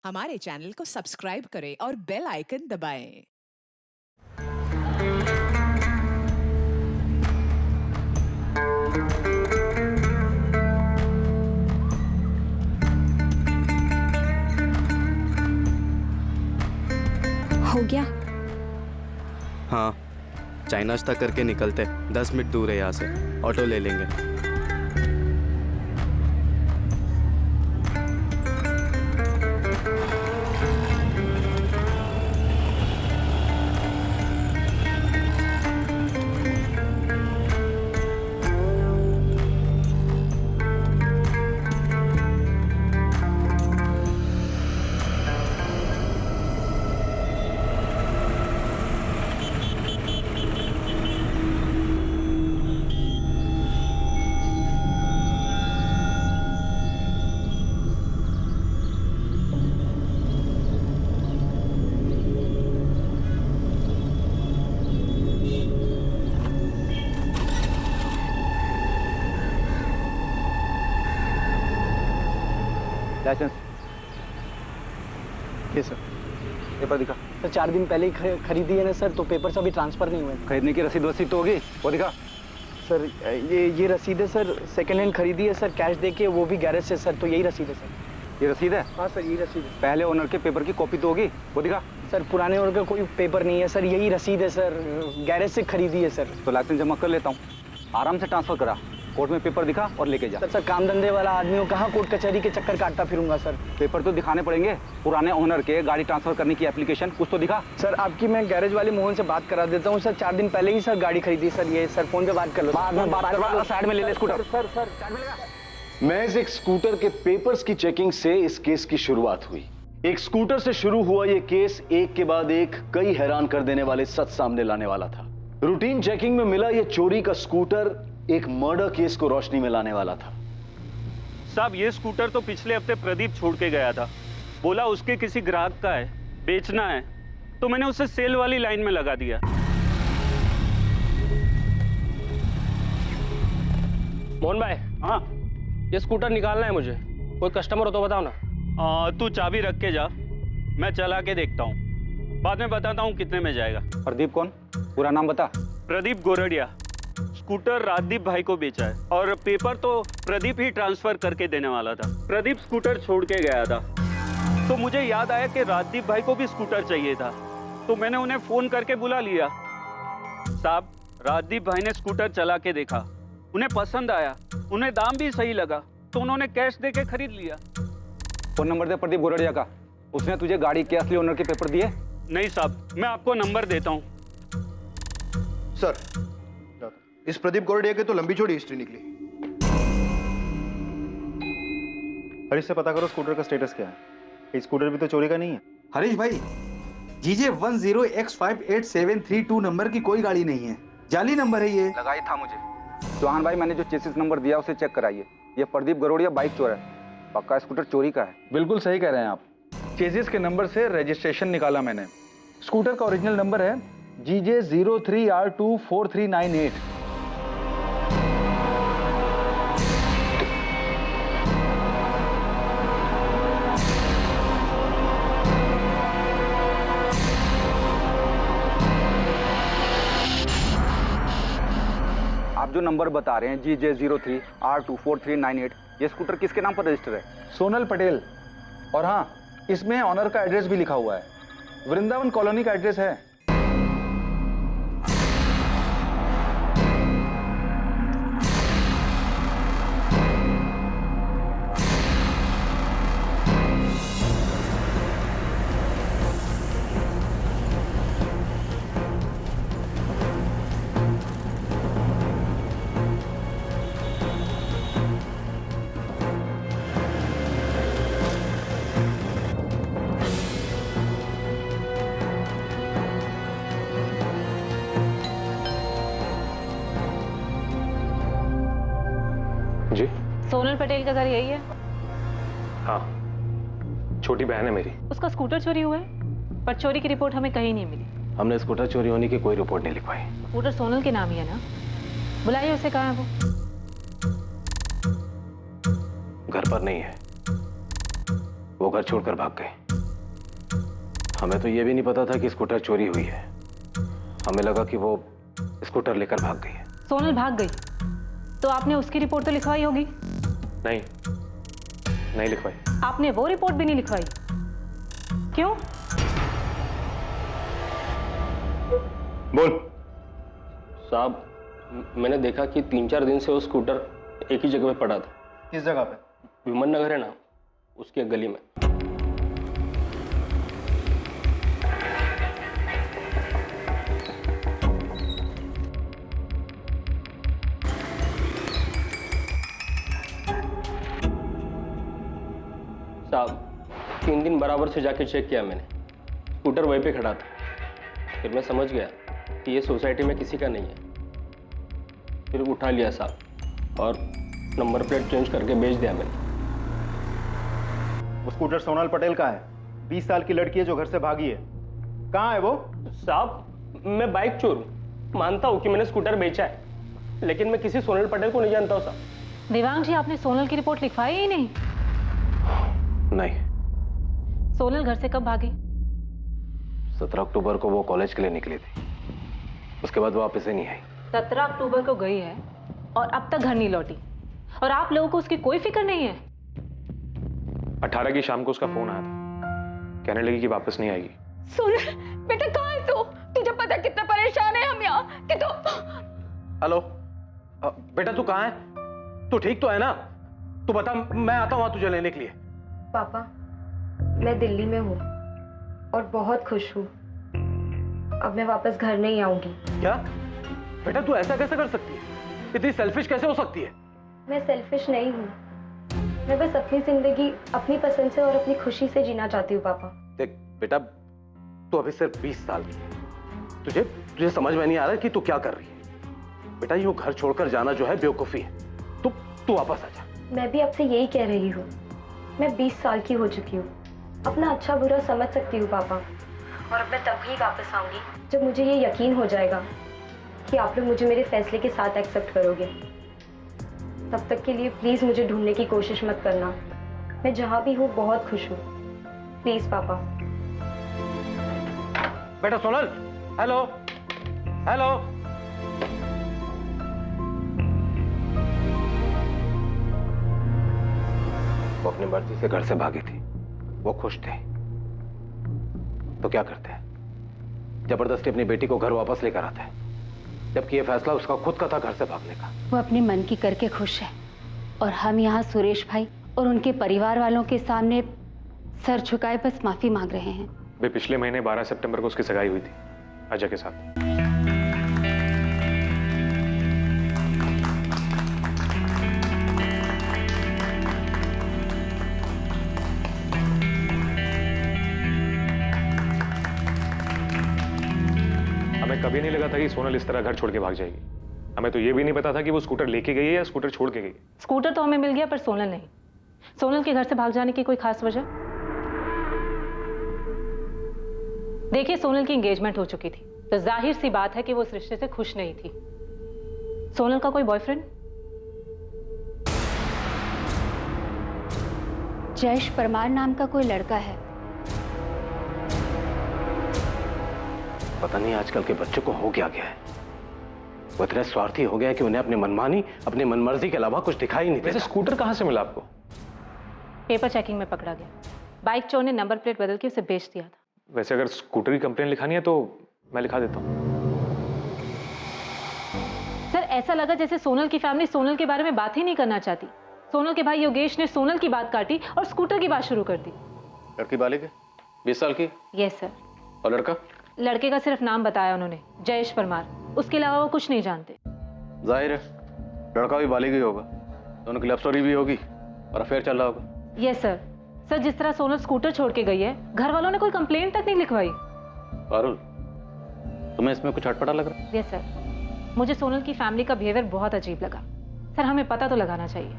हमारे चैनल को सब्सक्राइब करें और बेल आइकन दबाएं। हो गया। हाँ, चाय नाश्ता करके निकलते। 10 मिनट दूर है यहाँ से, ऑटो ले लेंगे। लाइसेंस ये सर। पेपर दिखा। सर 4 दिन पहले ही खरीदी है ना सर, तो पेपर से अभी ट्रांसफर नहीं हुए। खरीदने की रसीद वसीद तो होगी, वो दिखा। सर ये रसीद है सर, सेकंड हैंड खरीदी है सर, कैश देके, वो भी गैरेज से सर, तो यही रसीद है सर। ये रसीद है? हाँ सर यही रसीद है। पहले ओनर के पेपर की कॉपी तो होगी, वो दिखा। सर पुराने ओनर का कोई पेपर नहीं है सर, यही रसीद है सर, गैरेज से खरीदी है सर। तो लाइसेंस जमा कर लेता हूँ, आराम से ट्रांसफर करा। कोर्ट में पेपर दिखा और लेके जा। सर काम धंधे वाला आदमी हो, कहाँ कोर्ट कचहरी के चक्कर काटता फिरूंगा सर। पेपर तो दिखाने पड़ेंगे, पुराने ओनर के गाड़ी ट्रांसफर करने की एप्लीकेशन कुछ तो दिखा। सर आपकी मैं गैरेज वाले मोहन से बात करा देता हूँ सर, 4 दिन पहले ही सर गाड़ी खरीदी सर, ये सर फोन पे बात कर लो। बाद में बात करवा, साइड में ले ले स्कूटर। सर साइड में लेगा। महज एक स्कूटर के पेपर्स की चेकिंग से इस केस की शुरुआत हुई। एक स्कूटर से शुरू हुआ यह केस एक के बाद एक कई हैरान कर देने वाले सच सामने लाने वाला था। रूटीन चेकिंग में मिला यह चोरी का स्कूटर एक मर्डर केस को रोशनी में लाने वाला था। साहब ये स्कूटर तो पिछले हफ्ते प्रदीप छोड़ के गया था, बोला उसके किसी ग्राहक का है, बेचना है, तो मैंने उसे सेल वाली लाइन में लगा दिया। मोहन भाई, हाँ ये स्कूटर निकालना है मुझे, कोई कस्टमर हो तो बताओ ना। तू चाबी रख के जा, मैं चला के देखता हूँ, बाद में बताता हूँ कितने में जाएगा। प्रदीप कौन? पूरा नाम बता। प्रदीप गोरडिया। स्कूटर राजदीप भाई को बेचा है और पेपर तो प्रदीप ही ट्रांसफर करके देने वाला था। प्रदीप स्कूटर छोड़ के गया था, तो मुझे याद आया कि राजदीप भाई को भी स्कूटर चाहिए था, तो मैंने उन्हें फोन करके बुला लिया। साहब राजदीप भाई ने स्कूटर चला के देखा, उन्हें पसंद आया, उन्हें दाम भी सही लगा, तो उन्होंने कैश दे के खरीद लिया। फोन नंबर दे प्रदीप गोरडिया का, उसने तुझे गाड़ी के असली ओनर के पेपर दिए? नहीं साहब, मैं आपको नंबर देता हूँ। सर इस प्रदीप गोरडिया की तो लंबी चौड़ी हिस्ट्री निकली। हरीश से पता करो स्कूटर का स्टेटस क्या है। ये स्कूटर भी तो चोरी का नहीं है। हरीश भाई, जीजे 10X5872 नंबर की कोई गाड़ी नहीं है, जाली नंबर है ये। लगाई था मुझे। चौहान भाई मैंने जो चेसिस नंबर दिया उसे चेक कराइए, ये प्रदीप गरोड़िया बाइक चोर है, पक्का स्कूटर चोरी का है। बिल्कुल सही कह रहे हैं आप, चेसिस के नंबर से रजिस्ट्रेशन निकाला मैंने। स्कूटर का ओरिजिनल नंबर है GJ 03R24398। आप जो नंबर बता रहे हैं GJ 03R24398, ये स्कूटर किसके नाम पर रजिस्टर है? सोनल पटेल। और हाँ, इसमें ऑनर का एड्रेस भी लिखा हुआ है, वृंदावन कॉलोनी का एड्रेस है। जी सोनल पटेल का घर यही है? हाँ, छोटी बहन है मेरी। उसका स्कूटर चोरी हुआ है, पर चोरी की रिपोर्ट हमें कहीं नहीं मिली। हमने स्कूटर चोरी होने की कोई रिपोर्ट नहीं लिखवाई। स्कूटर सोनल के नाम ही है ना? बुलाइए उसे, कहाँ है वो? घर पर नहीं है, वो घर छोड़कर भाग गए। हमें तो ये भी नहीं पता था कि स्कूटर चोरी हुई है। हमें लगा कि वो स्कूटर लेकर भाग गई है। सोनल भाग गई तो आपने उसकी रिपोर्ट तो लिखवाई होगी? नहीं, नहीं लिखवाई। आपने वो रिपोर्ट भी नहीं लिखवाई, क्यों? बोल। साहब, मैंने देखा कि 3-4 दिन से वो स्कूटर एक ही जगह पे पड़ा था। किस जगह पे? विमन नगर है ना, उसकी एक गली में। साहब, 3 दिन बराबर से जाके चेक किया मैंने, स्कूटर वहीं पे खड़ा था। फिर मैं समझ गया कि ये सोसाइटी में किसी का नहीं है। फिर उठा लिया साहब और नंबर प्लेट चेंज करके बेच दिया मैंने। वो स्कूटर सोनल पटेल का है। 20 साल की लड़की है जो घर से भागी है। कहाँ है वो? साहब, मैं बाइक चोर हूँ, मानता हूँ कि मैंने स्कूटर बेचा है, लेकिन मैं किसी सोनल पटेल को नहीं जानता हूँ साहब। देवांग जी, आपने सोनल की रिपोर्ट लिखवाई ही नहीं? नहीं। सोनल घर से कब भागी? 17 अक्टूबर को वो कॉलेज के लिए निकली थी, उसके बाद वापस ही नहीं आई। 17 अक्टूबर को गई है और अब तक घर नहीं लौटी, और आप लोगों को उसकी कोई फिक्र नहीं है? 18 की शाम को उसका फोन आया था, कहने लगी कि वापस नहीं आएगी। सोनल बेटा, कहाँ है तू? तुझे पता कितना परेशान है हम यहाँ कि तू। हेलो बेटा, तू कहाँ है? तू ठीक तो है ना? तू बता, मैं आता हूँ तुझे लेने के लिए। पापा, मैं दिल्ली में हूँ और बहुत खुश हूँ। अब मैं वापस घर नहीं आऊंगी। क्या बेटा, तू ऐसा कैसे कर सकती है? इतनी सेल्फिश कैसे हो सकती है? मैं सेल्फिश नहीं हूँ, मैं बस अपनी जिंदगी अपनी पसंद से और अपनी खुशी से जीना चाहती हूँ। पापा देख बेटा, तू अभी सिर्फ 20 साल की है। तुझे समझ में नहीं आ रहा कि तू क्या कर रही है। बेटा, यूं घर छोड़कर जाना जो है बेवकूफी है। तू वापस आ जा। मैं भी आपसे यही कह रही हूँ। मैं 20 साल की हो चुकी हूँ, अपना अच्छा बुरा समझ सकती हूँ पापा। और अब मैं तभी वापस आऊंगी जब मुझे ये यकीन हो जाएगा कि आप लोग मुझे मेरे फैसले के साथ एक्सेप्ट करोगे। तब तक के लिए प्लीज मुझे ढूंढने की कोशिश मत करना। मैं जहां भी हूँ बहुत खुश हूँ। प्लीज पापा। बेटा सोनल, हेलो हेलो। वो अपनी मर्जी से घर से भागी थी, वो खुश थे, तो क्या करते हैं? जबरदस्ती अपनी बेटी को घर वापस लेकर आते हैं, जबकि ये फैसला उसका खुद का था घर से भागने का। वो अपने मन की करके खुश है, और हम यहाँ सुरेश भाई और उनके परिवार वालों के सामने सर झुकाए बस माफी मांग रहे हैं। वे पिछले महीने 12 सितंबर को उसकी सगाई हुई थी अजय के साथ। हमें कभी नहीं लगा था कि सोनल इस तरह घर छोड़ के भाग जाएगी। हमें तो ये भी नहीं पता था कि वो स्कूटर लेके गई है या स्कूटर छोड़ के गई। स्कूटर तो हमें मिल गया, पर सोनल नहीं। सोनल के घर से भाग जाने की कोई खास वजह? देखिए, सोनल की एंगेजमेंट हो चुकी थी, तो जाहिर सी बात है कि वो इस रिश्ते से खुश नहीं थी। सोनल का कोई बॉयफ्रेंड? जयेश परमार नाम का कोई लड़का है। पता नहीं आजकल के बच्चों को हो क्या गया है। वो इतने स्वार्थी हो गया है कि उन्हें अपनी मनमानी, अपनी मनमर्जी के अलावा कुछ दिखाई नहीं देता। वैसे स्कूटर कहां से मिला आपको? पेपर चेकिंग में पकड़ा गया। बाइक चोर ने नंबर प्लेट बदल के उसे बेच दिया था। वैसे अगर स्कूटर की कंप्लेंट लिखानी है तो मैं लिखा देता हूँ। सर, ऐसा लगा जैसे सोनल की फैमिली सोनल के बारे में बात ही नहीं करना चाहती। सोनल के भाई योगेश ने सोनल की बात काटी और स्कूटर की बात शुरू कर दी। लड़की बालिग है, 20 साल की। Yes sir. और लड़का? लड़के का सिर्फ नाम बताया उन्होंने, जयेश परमार। उसके अलावा वो कुछ नहीं जानते। जाहिर है लड़का भी बालिग ही होगा, दोनों की लव स्टोरी भी होगी और अफेयर चल रहा होगा। Yes sir. सर, जिस तरह सोनल स्कूटर छोड़ के गई है, घर वालों ने कोई कंप्लेंट तक नहीं लिखवाई। पारुल, तुम्हें इसमें कुछ अटपटा लग रहा है? यस सर, मुझे सोनल की फैमिली का बिहेवियर बहुत अजीब लगा। सर, हमें पता तो लगाना चाहिए।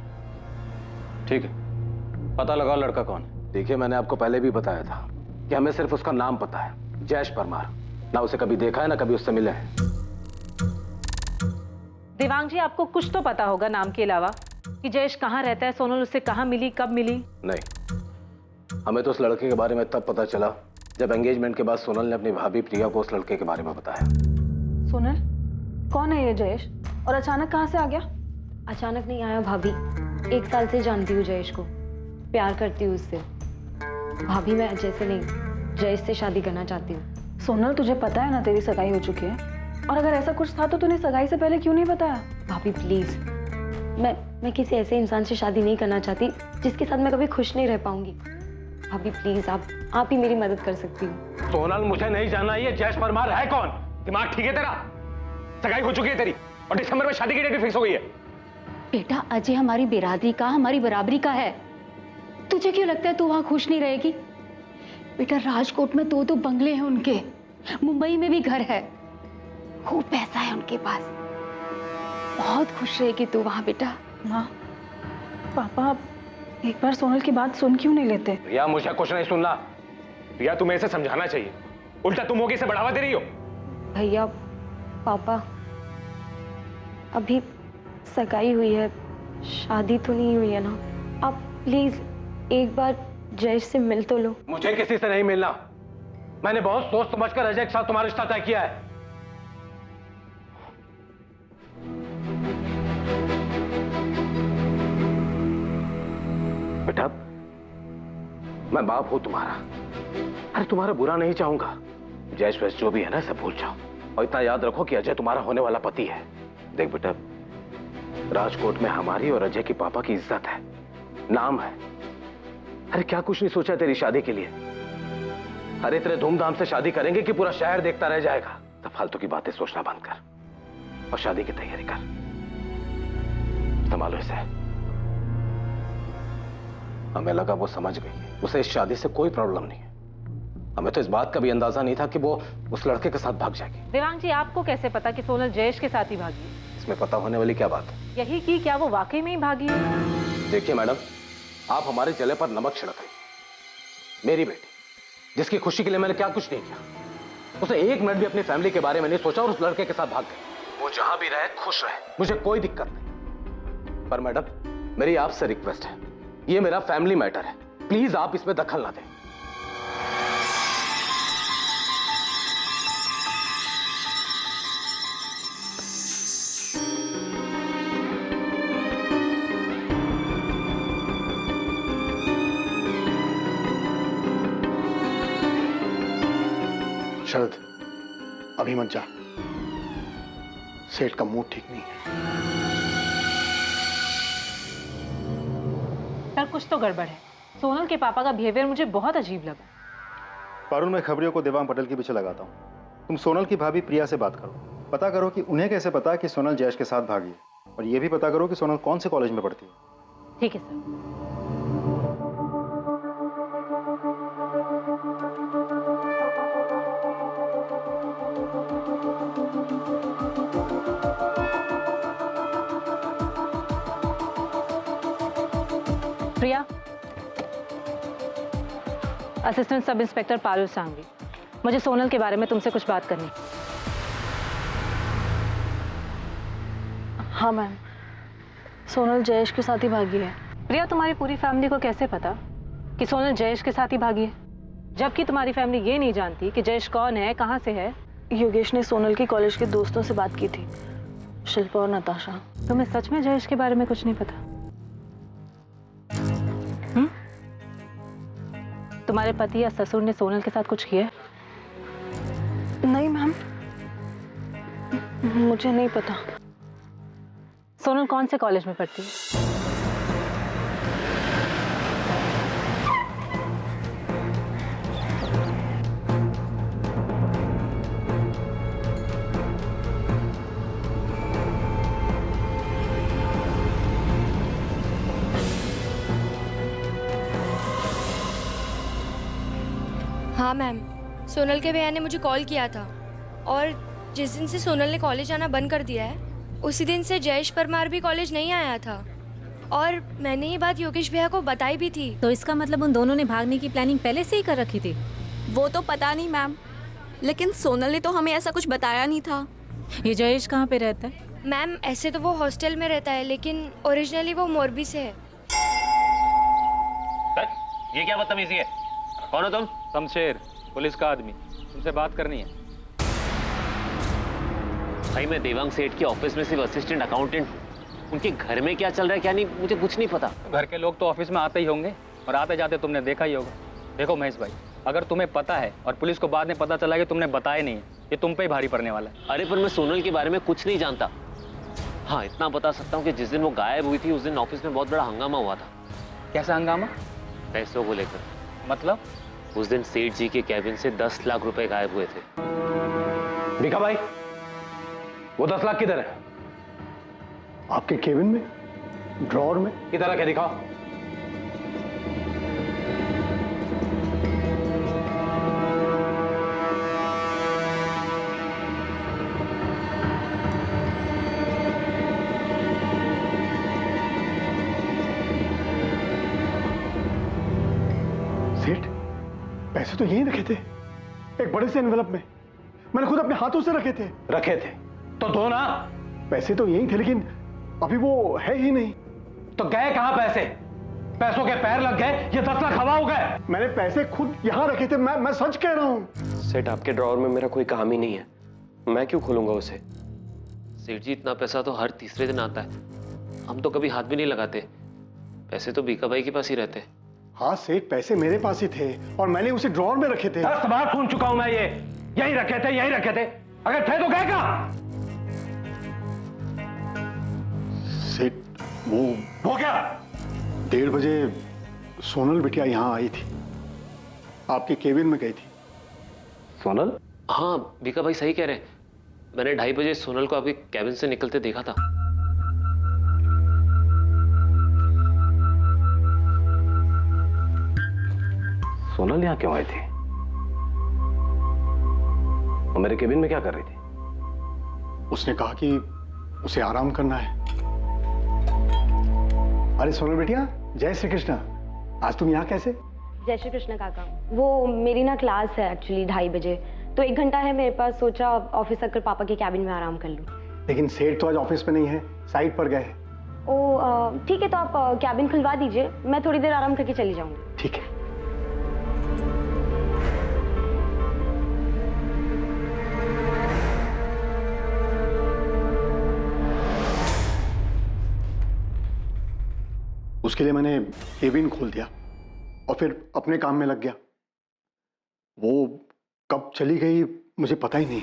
ठीक है, पता लगाओ लड़का कौन है। देखिए, मैंने आपको पहले भी बताया था कि हमें सिर्फ उसका नाम पता है, जयेश परमार। ना उसे कभी देखा है, ना कभी उससे मिले हैं। देवांग जी, आपको कुछ तो पता होगा नाम के अलावा कि जयेश कहाँ रहता है, सोनल उससे कहाँ मिली, कब मिली? नहीं, हमें तो उस लड़के के बारे में तब पता चला जब एंगेजमेंट के बाद सोनल ने अपनी भाभी प्रिया को उस लड़के के बारे में बताया। सोनल, कौन है ये जयेश और अचानक कहाँ से आ गया? अचानक नहीं आया भाभी, 1 साल से जानती हूँ जयेश को, प्यार करती हूँ उससे। भाभी मैं अजय से नहीं, जयेश से शादी करना चाहती हूँ। सोनल, तुझे पता है ना तेरी सगाई हो चुकी है, और अगर ऐसा कुछ था तो तूने सगाई से पहले क्यों नहीं बताया? भाभी प्लीज, मैं किसी ऐसे इंसान से शादी नहीं करना चाहती जिसके साथ मैं कभी खुश नहीं रह पाऊंगी। भाभी प्लीज, आप ही मेरी मदद कर सकती हो। सोनल, मुझे नहीं जानना ये जयेश परमार है कौन। दिमाग ठीक है तेरा? सगाई हो चुकी है तेरी और दिसंबर में शादी की डेट भी फिक्स हो गई है। बेटा, अजय हमारी बिरादरी का, हमारी बराबरी का है। तुझे क्यों लगता है तू वहां खुश नहीं रहेगी? बेटा, राजकोट में 2 बंगले हैं उनके, मुंबई में भी घर है, खूब पैसा है उनके पास। बहुत खुश रहेगी तू वहां बेटा। माँ, पापा एक बार सोनल की बात सुन क्यों नहीं लेते? प्रिया, मुझे कुछ नहीं सुनना। प्रिया, तुम्हें इसे समझाना चाहिए, उल्टा तुम होगी इसे बढ़ावा दे रही हो। भैया, पापा, अभी सगाई हुई है, शादी तो नहीं हुई है ना। आप प्लीज एक बार जयेश से मिल तो लो। मुझे किसी से नहीं मिलना। मैंने बहुत सोच समझकर अजय के साथ तुम्हारा रिश्ता तय किया है। बेटा, मैं बाप हूं तुम्हारा। अरे तुम्हारा बुरा नहीं चाहूंगा। जयेश वैस जो भी है ना, सब भूल जाओ और इतना याद रखो कि अजय तुम्हारा होने वाला पति है। देख बेटा, राजकोट में हमारी और अजय के पापा की इज्जत है, नाम है। अरे क्या कुछ नहीं सोचा तेरी शादी के लिए? अरे इतने धूमधाम से शादी करेंगे कि पूरा शहर देखता रह जाएगा। तो फालतू की बातें सोचना बंद कर और शादी की तैयारी कर। संभालो इसे। हमें लगा वो समझ गई है, उसे इस शादी से कोई प्रॉब्लम नहीं है। हमें तो इस बात का भी अंदाजा नहीं था कि वो उस लड़के के साथ भाग जाएगी। देवांग जी, आपको कैसे पता कि सोनल जयेश के साथ ही भागी? इसमें पता होने वाली क्या बात है? यही कि क्या वो वाकई में ही भागी है? देखिए मैडम, आप हमारे जले पर नमक छिड़क रही। मेरी बेटी, जिसकी खुशी के लिए मैंने क्या कुछ नहीं किया, उसे 1 मिनट भी अपनी फैमिली के बारे में नहीं सोचा और उस लड़के के साथ भाग गई। वो जहां भी रहे खुश रहे, मुझे कोई दिक्कत नहीं। पर मैडम, मेरी आपसे रिक्वेस्ट है, ये मेरा फैमिली मैटर है, प्लीज आप इसमें दखल ना दें। शरद, अभी मत जा, सेठ का मूड ठीक नहीं है। सर, कुछ तो गड़बड़ है। सोनल के पापा का बिहेवियर मुझे बहुत अजीब लगा। पारुल, मैं खबरियों को देवांग पटेल के पीछे लगाता हूँ। तुम सोनल की भाभी प्रिया से बात करो, पता करो कि उन्हें कैसे पता कि सोनल जयेश के साथ भागी, और ये भी पता करो कि सोनल कौन से कॉलेज में पढ़ती है। ठीक है sir. Priya, assistant sub inspector Parul Sanghavi, मुझे सोनल के बारे में तुमसे कुछ बात करनी। हाँ मैम, सोनल जयेश के साथ ही भागी है। प्रिया, तुम्हारी पूरी फैमिली को कैसे पता कि सोनल जयेश के साथ ही भागी है, जबकि तुम्हारी फैमिली ये नहीं जानती कि जयेश कौन है, कहाँ से है? योगेश ने सोनल की कॉलेज के दोस्तों से बात की थी, शिल्पा और नताशा। तुम्हें सच में जयेश के बारे में कुछ नहीं पता? तुम्हारे पति या ससुर ने सोनल के साथ कुछ किया? नहीं मैम, मुझे नहीं पता। सोनल कौन से कॉलेज में पढ़ती है? हाँ मैम, सोनल के भैया ने मुझे कॉल किया था, और जिस दिन से सोनल ने कॉलेज आना बंद कर दिया है, उसी दिन से जयेश परमार भी कॉलेज नहीं आया था, और मैंने ये बात योगेश भैया को बताई भी थी। तो इसका मतलब उन दोनों ने भागने की प्लानिंग पहले से ही कर रखी थी? वो तो पता नहीं मैम, लेकिन सोनल ने तो हमें ऐसा कुछ बताया नहीं था। ये जयेश कहाँ पे रहता है? मैम, ऐसे तो वो हॉस्टल में रहता है, लेकिन ओरिजिनली वो मोरबी से है। ये क्या बदतमीजी है? कौन हो तुम? शमशेर, पुलिस का आदमी, तुमसे बात करनी है। भाई मैं देवांग सेठ के ऑफिस में सिर्फ असिस्टेंट अकाउंटेंट हूँ। उनके घर में क्या चल रहा है क्या नहीं मुझे कुछ नहीं पता। घर के लोग तो ऑफिस में आते ही होंगे और आते जाते तुमने देखा ही होगा। देखो महेश भाई, अगर तुम्हें पता है और पुलिस को बाद में पता चला कि तुमने बताया नहीं है, ये तुम पे ही भारी पड़ने वाला है। अरे पर मैं सोनल के बारे में कुछ नहीं जानता। हाँ इतना बता सकता हूँ कि जिस दिन वो गायब हुई थी उस दिन ऑफिस में बहुत बड़ा हंगामा हुआ था। कैसा हंगामा? पैसों को लेकर। मतलब? उस दिन सेठ जी के कैबिन से 10 लाख रुपए गायब हुए थे। भिखा भाई, वो 10 लाख किधर है? आपके केबिन में, ड्रॉर में। किधर रखे दिखाओ। सेठ, पैसे तो यहीं रखे थे, एक बड़े से एनवेलप में। मैंने खुद अपने हाथों से रखे थे। रखे थे तो दो ना। पैसे तो यहीं थे लेकिन अभी वो है ही नहीं। तो गए कहां पैसे? पैसों के पैर लग गए, ये 10 लाख हवा हो गए। मैंने पैसे खुद यहां रखे थे, मैं सच कह रहा हूं। सेठ आपके ड्रॉवर में मेरा कोई काम ही नहीं है, मैं क्यों खोलूंगा उसे? सेठ जी इतना पैसा तो हर तीसरे दिन आता है, हम तो कभी हाथ भी नहीं लगाते। पैसे तो भीखा भाई के पास ही रहते। हाँ सेठ, पैसे मेरे पास ही थे और मैंने उसे ड्रॉर में रखे थे। 10 बार सुन चुका हूं मैं ये, यही रखे थे यही रखे थे। अगर थे तो गए कहां? सेठ वो क्या? 1:30 बजे सोनल बिटिया यहाँ आई थी, आपके केबिन में गई थी। सोनल? हाँ भीखा भाई सही कह रहे हैं, मैंने 2:30 बजे सोनल को आपके कैबिन से निकलते देखा था। सोनल यहाँ क्यों आई थी? वो मेरे केबिन में क्या कर रही थी? उसने कहा कि उसे आराम करना है। अरे सोनल बेटिया, जय श्री कृष्ण। आज तुम यहाँ कैसे? जय श्री कृष्ण काका। वो मेरी ना क्लास है एक्चुअली 2:30 बजे, तो 1 घंटा है मेरे पास, सोचा ऑफिस आकर पापा के कैबिन में आराम कर लूँ। लेकिन सेठ तो आज ऑफिस में नहीं है, साइट पर गए हैं। ओ ठीक है, तो आप कैबिन खुलवा दीजिए, मैं थोड़ी देर आराम करके चली जाऊंगी। ठीक है। उसके लिए मैंने केबिन खोल दिया और फिर अपने काम में लग गया। वो कब चली गई मुझे पता ही नहीं।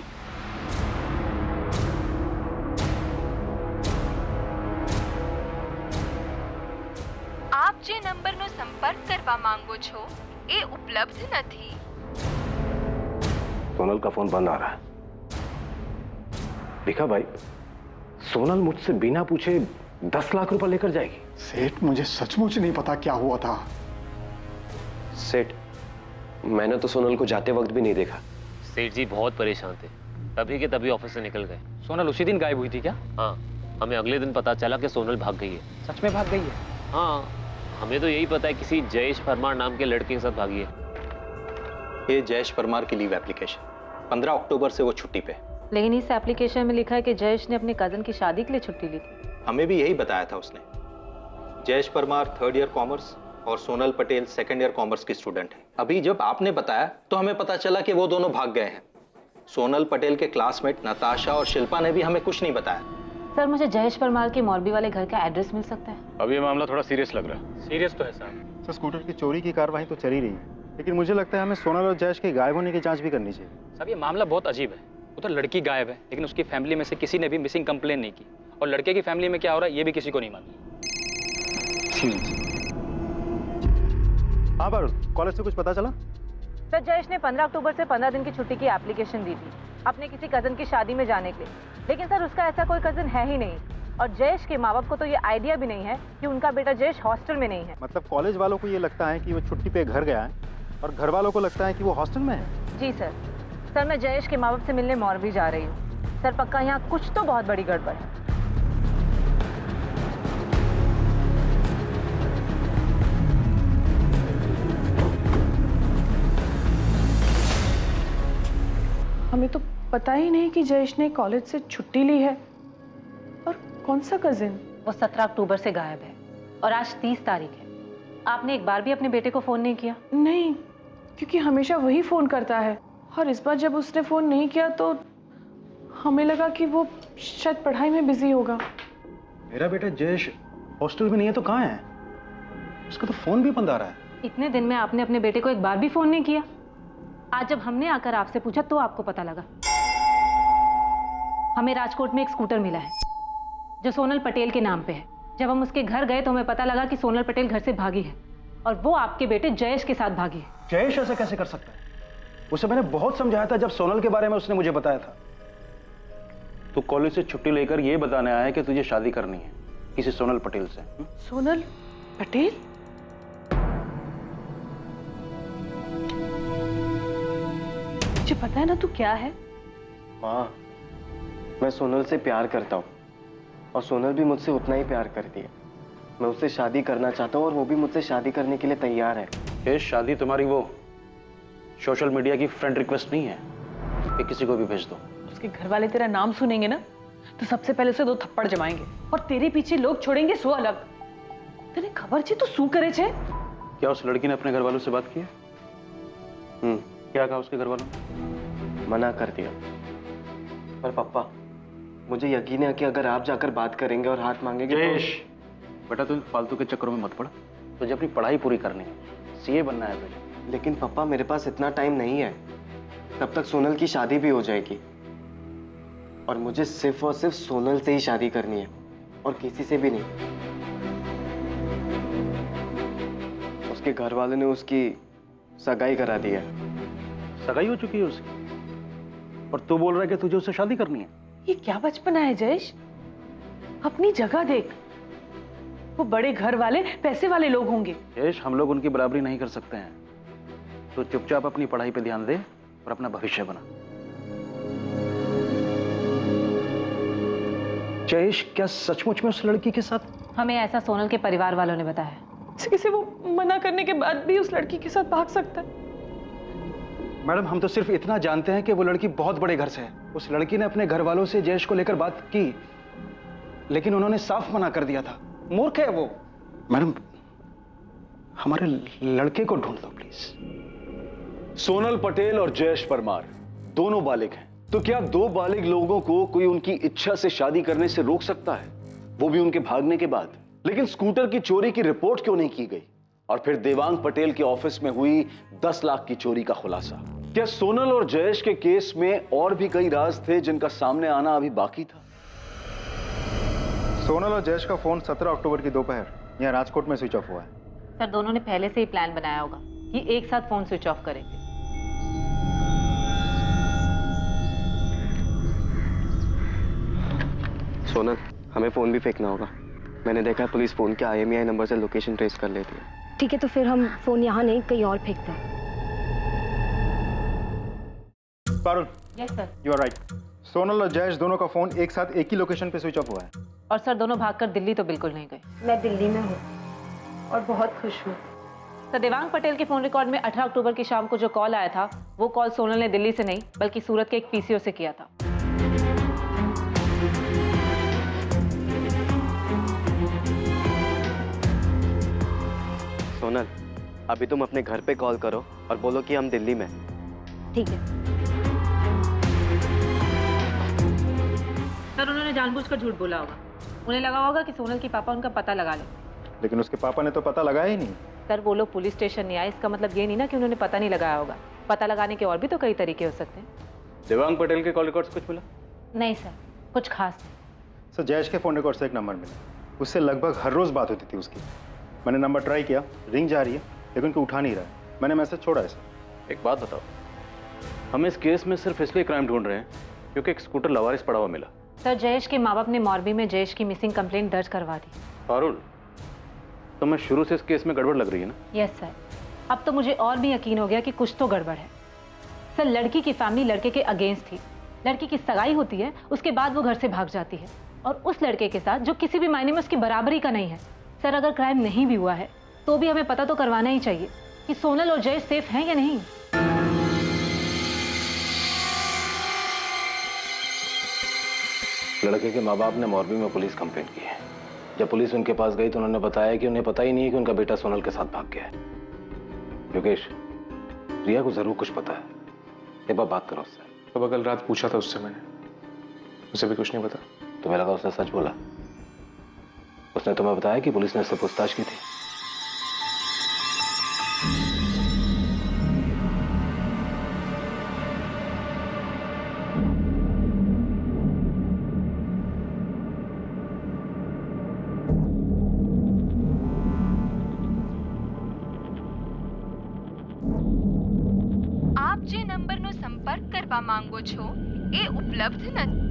आप जे नंबरનો સંપર્ક કરવા માંગો છો એ ઉપલબ્ધ નથી। सोनल का फोन बंद आ रहा है। भिखा भाई, सोनल मुझसे बिना पूछे 10 लाख रुपए लेकर जाएगी। सेठ, मुझे सचमुच नहीं पता क्या हुआ था। सेठ, मैंने तो सोनल को जाते वक्त भी नहीं देखा। सेठ जी बहुत परेशान थे, तभी के तभी ऑफिस से निकल गए। सोनल उसी दिन गायब हुई थी क्या? हाँ, हमें अगले दिन पता चला कि सोनल भाग गई है। सच में भाग गई है? हाँ, हमें तो यही पता है किसी जयेश परमार नाम के लड़के के साथ भागी है। ये जयेश परमार की लीव एप्लीकेशन, 15 अक्टूबर से वो छुट्टी पे। लेकिन इस एप्लीकेशन में लिखा है कि जयेश ने अपने कजन की शादी के लिए छुट्टी ली थी। हमें भी यही बताया था उसने। Jayesh Parmar 3rd year commerce और Sonal Patel 2nd year commerce की स्टूडेंट है। अभी जब आपने बताया तो हमें पता चला कि वो दोनों भाग गए हैं। सोनल पटेल के क्लासमेट नताशा और शिल्पा ने भी हमें कुछ नहीं बताया। सर, मुझे जयेश परमार के मौलवी वाले घर का एड्रेस मिल सकता है? अब ये मामला थोड़ा सीरियस लग रहा है। सीरियस तो है साहब। सर, स्कूटर की चोरी की कार्रवाई तो चल ही रही है, लेकिन मुझे लगता है हमें सोनल और जयेश के गायब होने की जांच भी करनी चाहिए। साहब, ये मामला बहुत अजीब है। उधर लड़की गायब है, लेकिन उसकी फैमिली में से किसी ने भी मिसिंग कंप्लेन नहीं की, और लड़के की फैमिली में क्या हो रहा है ये भी किसी को नहीं मालूम। हाँ बारूद, कॉलेज से कुछ पता चला? सर, जयेश ने 15 अक्टूबर से 15 दिन की छुट्टी की एप्लीकेशन दी थी अपने किसी कजन की शादी में जाने के लिए, लेकिन सर उसका ऐसा कोई कजन है ही नहीं, और जयेश के माँ बाप को तो ये आइडिया भी नहीं है कि उनका बेटा जयेश हॉस्टल में नहीं है। मतलब कॉलेज वालों को ये लगता है कि वो छुट्टी पे घर गया है और घर वालों को लगता है कि वो हॉस्टल में है। जी सर। सर, मैं जयेश के माँ बाप से मिलने मोरबी जा रही हूँ। सर, पक्का यहाँ कुछ तो बहुत बड़ी गड़बड़ है। हमें तो पता ही नहीं कि जयेश ने कॉलेज से छुट्टी ली है। और कौन सा कजिन? वो 17 अक्टूबर से गायब है और आज 30 तारीख है। आपने एक बार भी अपने बेटे को फोन नहीं किया? नहीं, क्योंकि हमेशा वही फ़ोन करता है, और इस बार जब उसने फ़ोन नहीं किया तो हमें लगा कि वो शायद पढ़ाई में बिजी होगा। मेरा बेटा जयेश हॉस्टल में नहीं है तो कहाँ है? उसका तो फ़ोन भी बंद आ रहा है। इतने दिन में आपने अपने बेटे को एक बार भी फ़ोन नहीं किया। आज जब हमने आकर आपसे पूछा तो आपको पता लगा। हमें राजकोट में एक स्कूटर मिला है जो सोनल पटेल के नाम पे है। जब हम उसके घर गए तो हमें पता लगा कि सोनल पटेल घर से भागी है और वो आपके बेटे जयेश के साथ भागी है। जयेश ऐसा कैसे कर सकता है? उसे मैंने बहुत समझाया था जब सोनल के बारे में उसने मुझे बताया था। तू कॉलेज से छुट्टी लेकर ये बताने आया है कि तुझे शादी करनी है किसी सोनल पटेल से। सोनल पटेल? मुझे पता है ना तू क्या है। माँ, मैं सोनल से प्यार करता हूँ और सोनल भी मुझसे उतना ही प्यार करती है। मैं उससे शादी करना चाहता हूँ और वो भी मुझसे शादी करने के लिए तैयार है। ये शादी तुम्हारी वो सोशल मीडिया की फ्रेंड रिक्वेस्ट नहीं है कि किसी को भी भेज दो। उसके घर वाले तेरा नाम सुनेंगे ना तो सबसे पहले उसे 2 थप्पड़ जमाएंगे और तेरे पीछे लोग छोड़ेंगे 100 अलग। तेरे खबर छे तो शू करे छे? क्या उस लड़की ने अपने घर वालों से बात की है? क्या कहा उसके घर वालों ने? मना कर दिया। पर पापा, मुझे यकीन है कि अगर आप जाकर बात करेंगे और हाथ मांगेंगे तो... बेटा तुम फालतू के चक्करों में मत पड़। तुझे अपनी पढ़ाई पूरी करनी है, सीए बनना है तुझे। लेकिन पापा, मेरे पास इतना टाइम नहीं है। तब तक सोनल की शादी भी हो जाएगी और मुझे सिर्फ और सिर्फ सोनल से ही शादी करनी है और किसी से भी नहीं। उसके घर वालों ने उसकी सगाई करा दी है। सगाई हो चुकी है उसकी और तू बोल रहा है कि तुझे उससे शादी करनी है? ये क्या बचपना है जयेश? अपनी जगह देख। वो बड़े घर वाले पैसे वाले लोग होंगे। जयेश, हम लोग उनकी बराबरी नहीं कर सकते हैं। तो चुपचाप अपनी पढ़ाई पे ध्यान दे और अपना भविष्य बना। जयेश, क्या सचमुच में उस लड़की के साथ? हमें ऐसा सोनल के परिवार वालों ने बताया। किसी वो मना करने के बाद भी उस लड़की के साथ भाग सकता है? मैडम, हम तो सिर्फ इतना जानते हैं कि वो लड़की बहुत बड़े घर से है। उस लड़की ने अपने घर वालों से जयेश को लेकर बात की, लेकिन उन्होंने साफ मना कर दिया था। मूर्ख है वो। मैडम, हमारे लड़के को ढूंढ दो प्लीज। सोनल पटेल और जयेश परमार दोनों बालिग हैं, तो क्या 2 बालिग लोगों को कोई उनकी इच्छा से शादी करने से रोक सकता है, वो भी उनके भागने के बाद? लेकिन स्कूटर की चोरी की रिपोर्ट क्यों नहीं की गई? और फिर देवांग पटेल के ऑफिस में हुई 10 लाख की चोरी का खुलासा? क्या सोनल और जयेश के केस में और भी कई राज थे जिनका सामने आना अभी बाकी था? सोनल और जयेश का फोन 17 अक्टूबर की दोपहर यहाँ राजकोट में स्विच ऑफ हुआ है। सर, दोनों ने पहले से ही प्लान बनाया होगा कि एक साथ फोन स्विच ऑफ करेंगे। सोनल, हमें फोन भी फेंकना होगा। मैंने देखा पुलिस फोन के IMEI नंबर से लोकेशन ट्रेस कर लेती है। ठीक है, तो फिर हम फोन यहाँ नहीं कहीं और फेंकते हैं। Parul, yes sir. You are right. Sonal और जयेश दोनों का फोन एक साथ एक ही लोकेशन पे स्विच ऑफ हुआ है। और सर, दोनों भागकर दिल्ली तो बिल्कुल नहीं गए। मैं दिल्ली में हूँ और बहुत खुश हूँ। तो देवांग पटेल के फोन रिकॉर्ड में 18 अक्टूबर की शाम को जो कॉल आया था, वो कॉल सोनल ने दिल्ली से नहीं बल्कि सूरत के एक PCO से किया था। सोनल, अभी तुम अपने घर पे कॉल करो और बोलो कि हम दिल्ली में। ठीक है सर, उन्होंने जानबूझकर झूठ बोला होगा। उन्हें लगा होगा कि सोनल के पापा उनका पता लगा ले। लेकिन उसके पापा ने तो पता लगाया ही नहीं। सर, वो लोग पुलिस स्टेशन नहीं आए, इसका मतलब ये नहीं ना कि उन्होंने पता नहीं लगाया होगा। पता लगाने के और भी तो कई तरीके हो सकते हैं। देवांग पटेल के कॉल रिकॉर्ड्स कुछ मिला? नहीं सर, कुछ खास नहीं। सर, जयेश के फोन रिकॉर्ड से एक नंबर मिला। उससे लगभग हर रोज बात होती थी उसकी। मैंने नंबर ट्राई किया, रिंग जा रही है लेकिन कोई उठा नहीं रहा है। मैंने मैसेज छोड़ा है सर। एक बात बताओ, हम इस केस में सिर्फ इसलिए क्राइम ढूंढ रहे हैं क्योंकि एक स्कूटर लवारिस पड़ा हुआ मिला। सर, जयेश के माँ बाप ने मोरबी में जयेश की मिसिंग कंप्लेंट दर्ज करवा दी। पारुल, तुम्हें शुरू से इस केस में गड़बड़ लग रही है ना? यस सर, अब तो मुझे और भी यकीन हो गया कि कुछ तो गड़बड़ है। सर, लड़की की फैमिली लड़के के अगेंस्ट थी। लड़की की सगाई होती है, उसके बाद वो घर से भाग जाती है और उस लड़के के साथ जो किसी भी मायने में उसकी बराबरी का नहीं है। सर, अगर क्राइम नहीं भी हुआ है तो भी हमें पता तो करवाना ही चाहिए कि सोनल और जयेश सेफ हैं या नहीं। लड़के के माँ बाप ने मोरबी में पुलिस कंप्लेंट की है। जब पुलिस उनके पास गई तो उन्होंने बताया कि उन्हें पता ही नहीं है कि उनका बेटा सोनल के साथ भाग गया है। योगेश, प्रिया को जरूर कुछ पता है। एक बार बात करो उससे। तो कल रात पूछा था उससे मैंने, उसे भी कुछ नहीं पता। तुम्हें लगा उसने सच बोला? उसने तुम्हें बताया कि पुलिस ने उससे पूछताछ की थी? આપ જે નંબરનો સંપર્ક કરવા માંગો છો એ ઉપલબ્ધ નથી।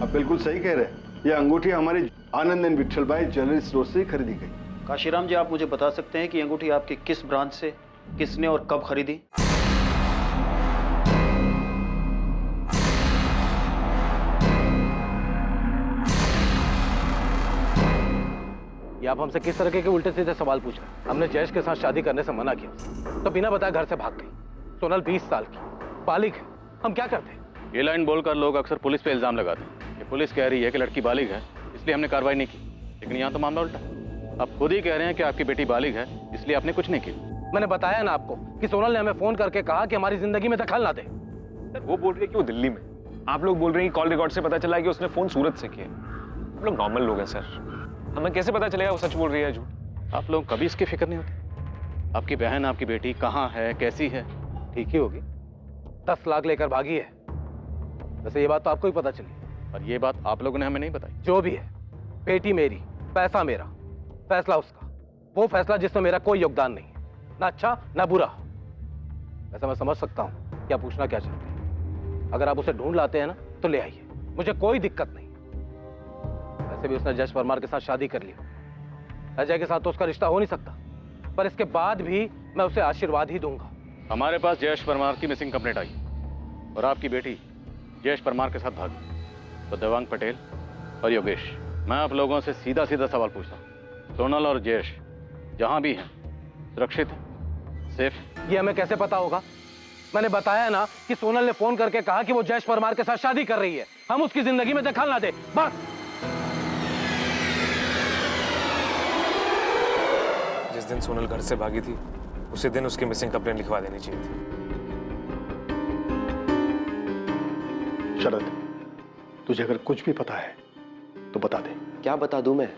आप बिल्कुल सही कह रहे हैं। ये अंगूठी हमारी आनंदन विठलभाई ज्वेलरी स्टोर से खरीदी गई। काशीराम जी, आप मुझे बता सकते हैं कि अंगूठी आपकी किस ब्रांच से किसने और कब खरीदी? ये आप हमसे किस तरह के उल्टे सीधे सवाल पूछ रहे हैं? हमने जयेश के साथ शादी करने से मना किया तो बिना बताए घर से भाग गई। सोनल 20 साल की बालिग है, हम क्या करते हैं? ये लाइन बोलकर लोग अक्सर पुलिस पे इल्जाम लगाते हैं कि पुलिस कह रही है कि लड़की बालिग है इसलिए हमने कार्रवाई नहीं की, लेकिन यहाँ तो मामला उल्टा है। आप खुद ही कह रहे हैं कि आपकी बेटी बालिग है इसलिए आपने कुछ नहीं किया। मैंने बताया ना आपको कि सोनल ने हमें फोन करके कहा कि हमारी जिंदगी में दखल ना दे। सर वो बोल रही है कि वो दिल्ली में, आप लोग बोल रहे हैं कि कॉल रिकॉर्ड से पता चला कि उसने फोन सूरत से किया। हम लोग नॉर्मल लोग हैं सर, हमें कैसे पता चलेगा वो सच बोल रही है झूठ? आप लोग कभी इसकी फिक्र नहीं होती? आपकी बहन आपकी बेटी कहाँ है, कैसी है? ठीक ही होगी, 10 लाख लेकर भागी है। वैसे ये बात तो आपको ही पता चली, पर ये बात आप लोगों ने हमें नहीं बताई। जो भी है, बेटी मेरी, पैसा मेरा, फैसला उसका। वो फैसला जिसमें मेरा कोई योगदान नहीं, ना अच्छा ना बुरा। वैसे मैं समझ सकता हूँ क्या पूछना क्या चाहते हैं। अगर आप उसे ढूंढ लाते हैं ना तो ले आइए, मुझे कोई दिक्कत नहीं। वैसे भी उसने जयेश परमार के साथ शादी कर ली, अजय के साथ तो उसका रिश्ता हो नहीं सकता, पर इसके बाद भी मैं उसे आशीर्वाद ही दूंगा। हमारे पास जयेश परमार की मिसिंग कंप्लेंट आई और आपकी बेटी जयेश परमार के साथ भागी। तो देवांग पटेल और योगेश, मैं आप लोगों से सीधा सीधा सवाल पूछता हूँ, सोनल और जयेश जहां भी हैं सुरक्षित हैं, सेफ? ये हमें कैसे पता होगा? मैंने बताया ना कि सोनल ने फोन करके कहा कि वो जयेश परमार के साथ शादी कर रही है, हम उसकी जिंदगी में दखल ना दे, बस। जिस दिन सोनल घर से भागी थी उसी दिन उसकी मिसिंग कंप्लेंट लिखवा देनी चाहिए थी। शरद, तुझे अगर कुछ भी पता है तो बता दे। क्या बता दूं मैं?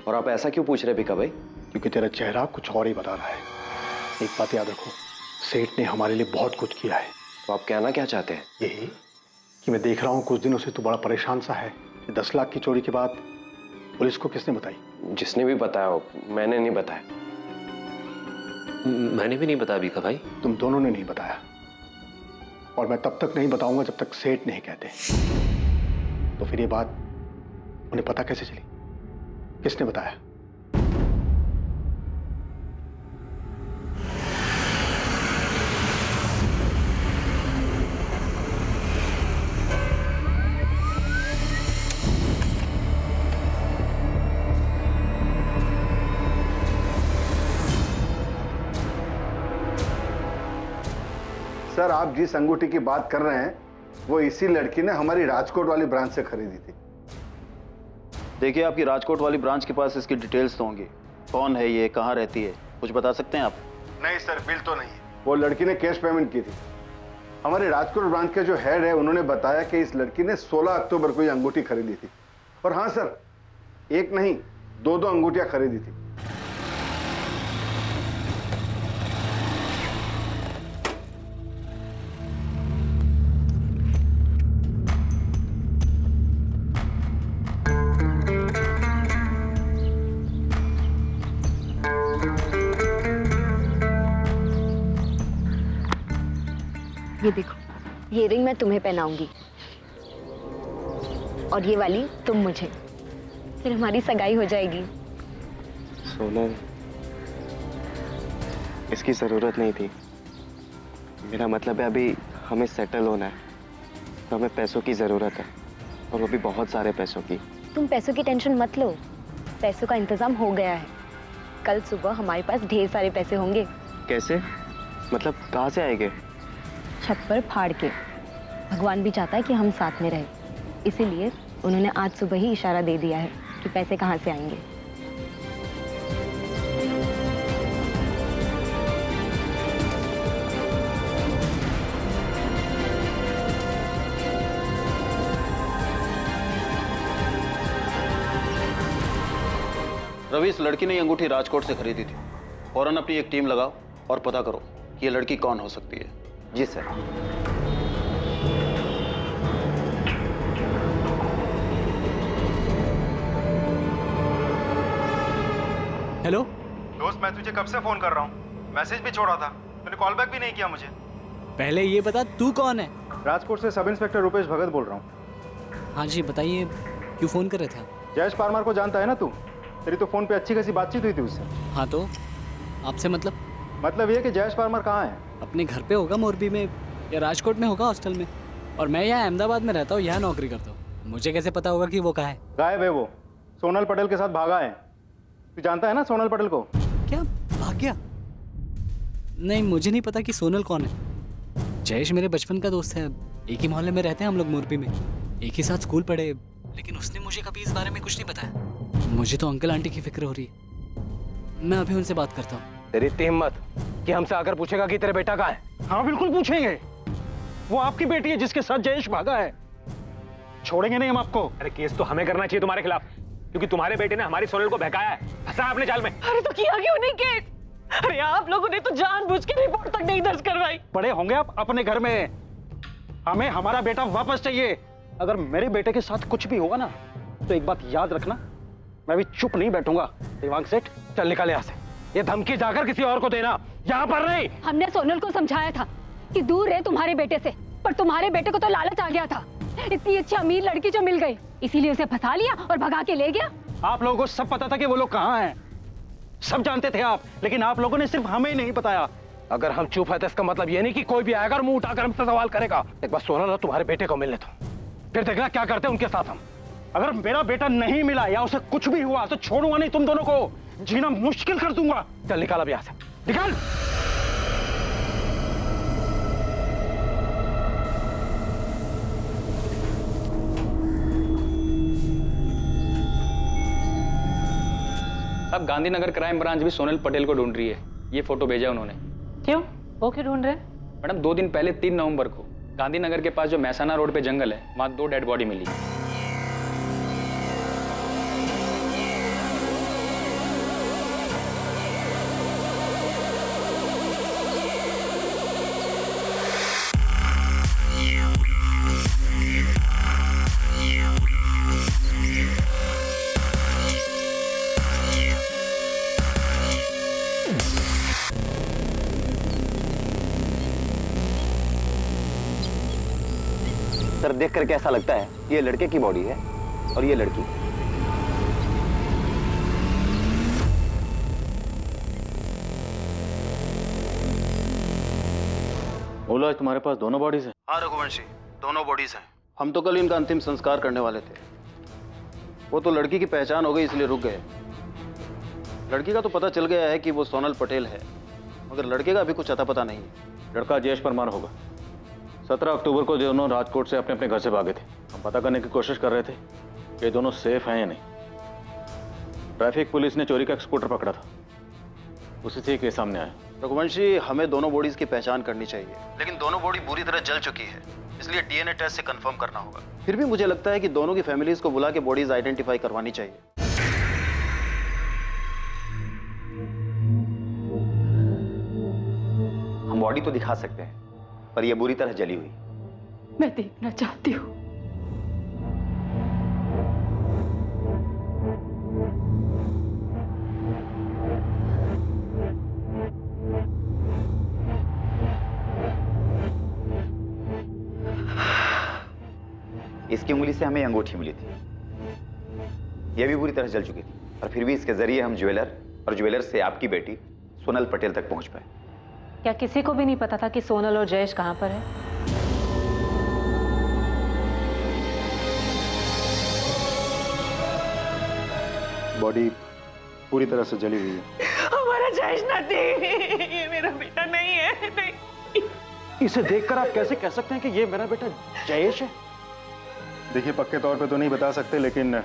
और आप ऐसा क्यों पूछ रहे भिका भाई? क्योंकि तेरा चेहरा कुछ और ही बता रहा है। एक बात याद रखो, सेठ ने हमारे लिए बहुत कुछ किया है। तो आप कहना क्या चाहते हैं? यही कि मैं देख रहा हूँ कुछ दिनों से तू बड़ा परेशान सा है। 10 लाख की चोरी के बाद पुलिस को किसने बताई? जिसने भी बताया हो, मैंने नहीं बताया। मैंने भी नहीं बताया भिका भाई। तुम दोनों ने नहीं बताया, और मैं तब तक नहीं बताऊंगा जब तक सेठ नहीं कहते। तो फिर ये बात उन्हें पता कैसे चली? किसने बताया? सर, आप जिस अंगूठी की बात कर रहे हैं वो इसी लड़की ने हमारी राजकोट वाली ब्रांच से खरीदी थी। देखिए, आपकी राजकोट वाली ब्रांच के पास इसकी डिटेल्स तो होंगी। कौन है ये, कहाँ रहती है, कुछ बता सकते हैं आप? नहीं सर, बिल तो नहीं। वो लड़की ने कैश पेमेंट की थी। हमारे राजकोट ब्रांच के जो हेड है उन्होंने बताया कि इस लड़की ने 16 अक्टूबर को ये अंगूठी खरीदी थी। और हाँ सर, एक नहीं 2-2 अंगूठियां खरीदी थी। ये देखो, ये रिंग मैं तुम्हें पहनाऊंगी और ये वाली तुम मुझे, फिर हमारी सगाई हो जाएगी। सोनल, इसकी जरूरत नहीं थी। मेरा मतलब है अभी हमें सेटल होना है, तो हमें पैसों की जरूरत है, और वो भी बहुत सारे पैसों की। तुम पैसों की टेंशन मत लो, पैसों का इंतजाम हो गया है। कल सुबह हमारे पास ढेर सारे पैसे होंगे। कैसे? मतलब कहाँ से आएंगे? छत पर फाड़ के। भगवान भी चाहता है कि हम साथ में रहें। इसीलिए उन्होंने आज सुबह ही इशारा दे दिया है कि पैसे कहाँ से आएंगे। रवि, इस लड़की ने ये अंगूठी राजकोट से खरीदी थी। फौरन अपनी एक टीम लगाओ और पता करो कि ये लड़की कौन हो सकती है। जी सर। हेलो दोस्त, मैं तुझे कब से फोन कर रहा हूँ, मैसेज भी छोड़ा था, तूने कॉल बैक भी नहीं किया मुझे। पहले ये बता तू कौन है? राजकोट से सब इंस्पेक्टर रुपेश भगत बोल रहा हूँ। हाँ जी बताइए, क्यों फोन कर रहे थे आप? जयेश परमार को जानता है ना तू? तेरी तो फोन पे अच्छी खासी बातचीत हुई थी उससे। हाँ तो आपसे मतलब ये कि जयेश परमार कहाँ है? अपने घर पे होगा, मोरबी में या राजकोट में होगा हॉस्टल में, और मैं यहाँ अहमदाबाद में रहता हूँ, यहाँ नौकरी करता हूँ। मुझे कैसे पता होगा कि वो कहाँ है? गायब है वो, सोनल पटेल के साथ भागा है। तू जानता है ना सोनल पटेल को? क्या भाग गया? नहीं, मुझे नहीं पता कि सोनल कौन है। जयेश मेरे बचपन का दोस्त है, एक ही मोहल्ले में रहते हैं हम लोग मोरबी में, एक ही साथ स्कूल पढ़े, लेकिन उसने मुझे कभी इस बारे में कुछ नहीं बताया। मुझे तो अंकल आंटी की फिक्र हो रही है, मैं अभी उनसे बात करता हूँ। तेरी इतनी हिम्मत कि हमसे आकर पूछेगा कि तेरे बेटा कहाँ है? हाँ बिल्कुल पूछेंगे, वो आपकी बेटी है जिसके साथ जयेश भागा है, छोड़ेंगे नहीं हम आपको। अरे केस तो हमें करना चाहिए तुम्हारे खिलाफ, क्योंकि तुम्हारे बेटे ने हमारी सोनल को बहकाया है, फंसा है अपने जाल में। अरे तो किया क्यों नहीं केस? अरे आप लोगों ने तो जानबूझ के रिपोर्ट तक नहीं दर्ज करवाई। पड़े होंगे आप अपने घर में, हमें हमारा बेटा वापस चाहिए। अगर मेरे बेटे के साथ कुछ भी होगा ना तो एक बात याद रखना, मैं भी चुप नहीं बैठूंगा। दिमाग सेठ, चल निकल यहाँ से। ये धमकी जाकर किसी और को देना, यहाँ पर नहीं। हमने सोनल को समझाया था कि दूर रहे तुम्हारे बेटे से, पर तुम्हारे बेटे को तो लालच आ गया था। इतनी अच्छी अमीर लड़की जो मिल गई, इसीलिए उसे फंसा लिया और भगा के ले गया। आप लोगों को सब पता था कि वो लोग कहाँ हैं, सब जानते थे आप, लेकिन आप लोगों ने सिर्फ हमें नहीं बताया। अगर हम चुप है तो इसका मतलब ये नहीं कि कोई भी आएगा और मुंह उठाकर हमसे सवाल करेगा। एक बार सोनल और तुम्हारे बेटे को मिलने दो, फिर देखना क्या करते हैं उनके साथ हम। अगर मेरा बेटा नहीं मिला या उसे कुछ भी हुआ तो छोड़ूंगा नहीं तुम दोनों को, जीना मुश्किल कर दूंगा। चल निकाल अब यहाँ से, निकाल। अब गांधीनगर क्राइम ब्रांच भी सोनल पटेल को ढूंढ रही है। ये फोटो भेजा उन्होंने। क्यों? वो क्यों ढूंढ रहे हैं? मैडम 2 दिन पहले 3 नवंबर को गांधीनगर के पास जो मैसाना रोड पे जंगल है, वहां 2 डेड बॉडी मिली। सर देख करके ऐसा लगता है ये लड़के की बॉडी है और ये लड़की। बोला तुम्हारे पास दोनों बॉडीज हैं? हाँ रघुवंशी, दोनों बॉडीज हैं। हम तो कल इनका अंतिम संस्कार करने वाले थे, वो तो लड़की की पहचान हो गई इसलिए रुक गए। लड़की का तो पता चल गया है कि वो सोनल पटेल है, मगर लड़के का अभी कुछ अता पता नहीं है। लड़का जयेश परमार होगा। 17 अक्टूबर को दोनों राजकोट से अपने अपने घर से भागे थे। हम पता करने की कोशिश कर रहे थे कि दोनों सेफ हैं या नहीं। ट्रैफिक पुलिस ने चोरी का एक स्कूटर पकड़ा था, उसी से केस सामने आया। रघुवंशी, हमें दोनों बॉडीज की पहचान करनी चाहिए, लेकिन दोनों बॉडी बुरी तरह जल चुकी है, इसलिए डीएनए टेस्ट से कंफर्म करना होगा। फिर भी मुझे लगता है कि दोनों की फैमिलीज को बुला के बॉडीज आइडेंटिफाई करवानी चाहिए। हम बॉडी तो दिखा सकते हैं, पर यह बुरी तरह जली हुई। मैं देखना चाहती हूँ। इसकी उंगली से हमें अंगूठी मिली थी, यह भी बुरी तरह जल चुकी थी, और फिर भी इसके जरिए हम ज्वेलर और ज्वेलर से आपकी बेटी सोनल पटेल तक पहुंच पाए। क्या किसी को भी नहीं पता था कि सोनल और जयेश कहां पर है? बॉडी पूरी तरह से जली हुई है। हमारा जयेश नहीं, ये मेरा बेटा नहीं है। नहीं। इसे देखकर आप कैसे कह सकते हैं कि ये मेरा बेटा जयेश है? देखिए, पक्के तौर पे तो नहीं बता सकते, लेकिन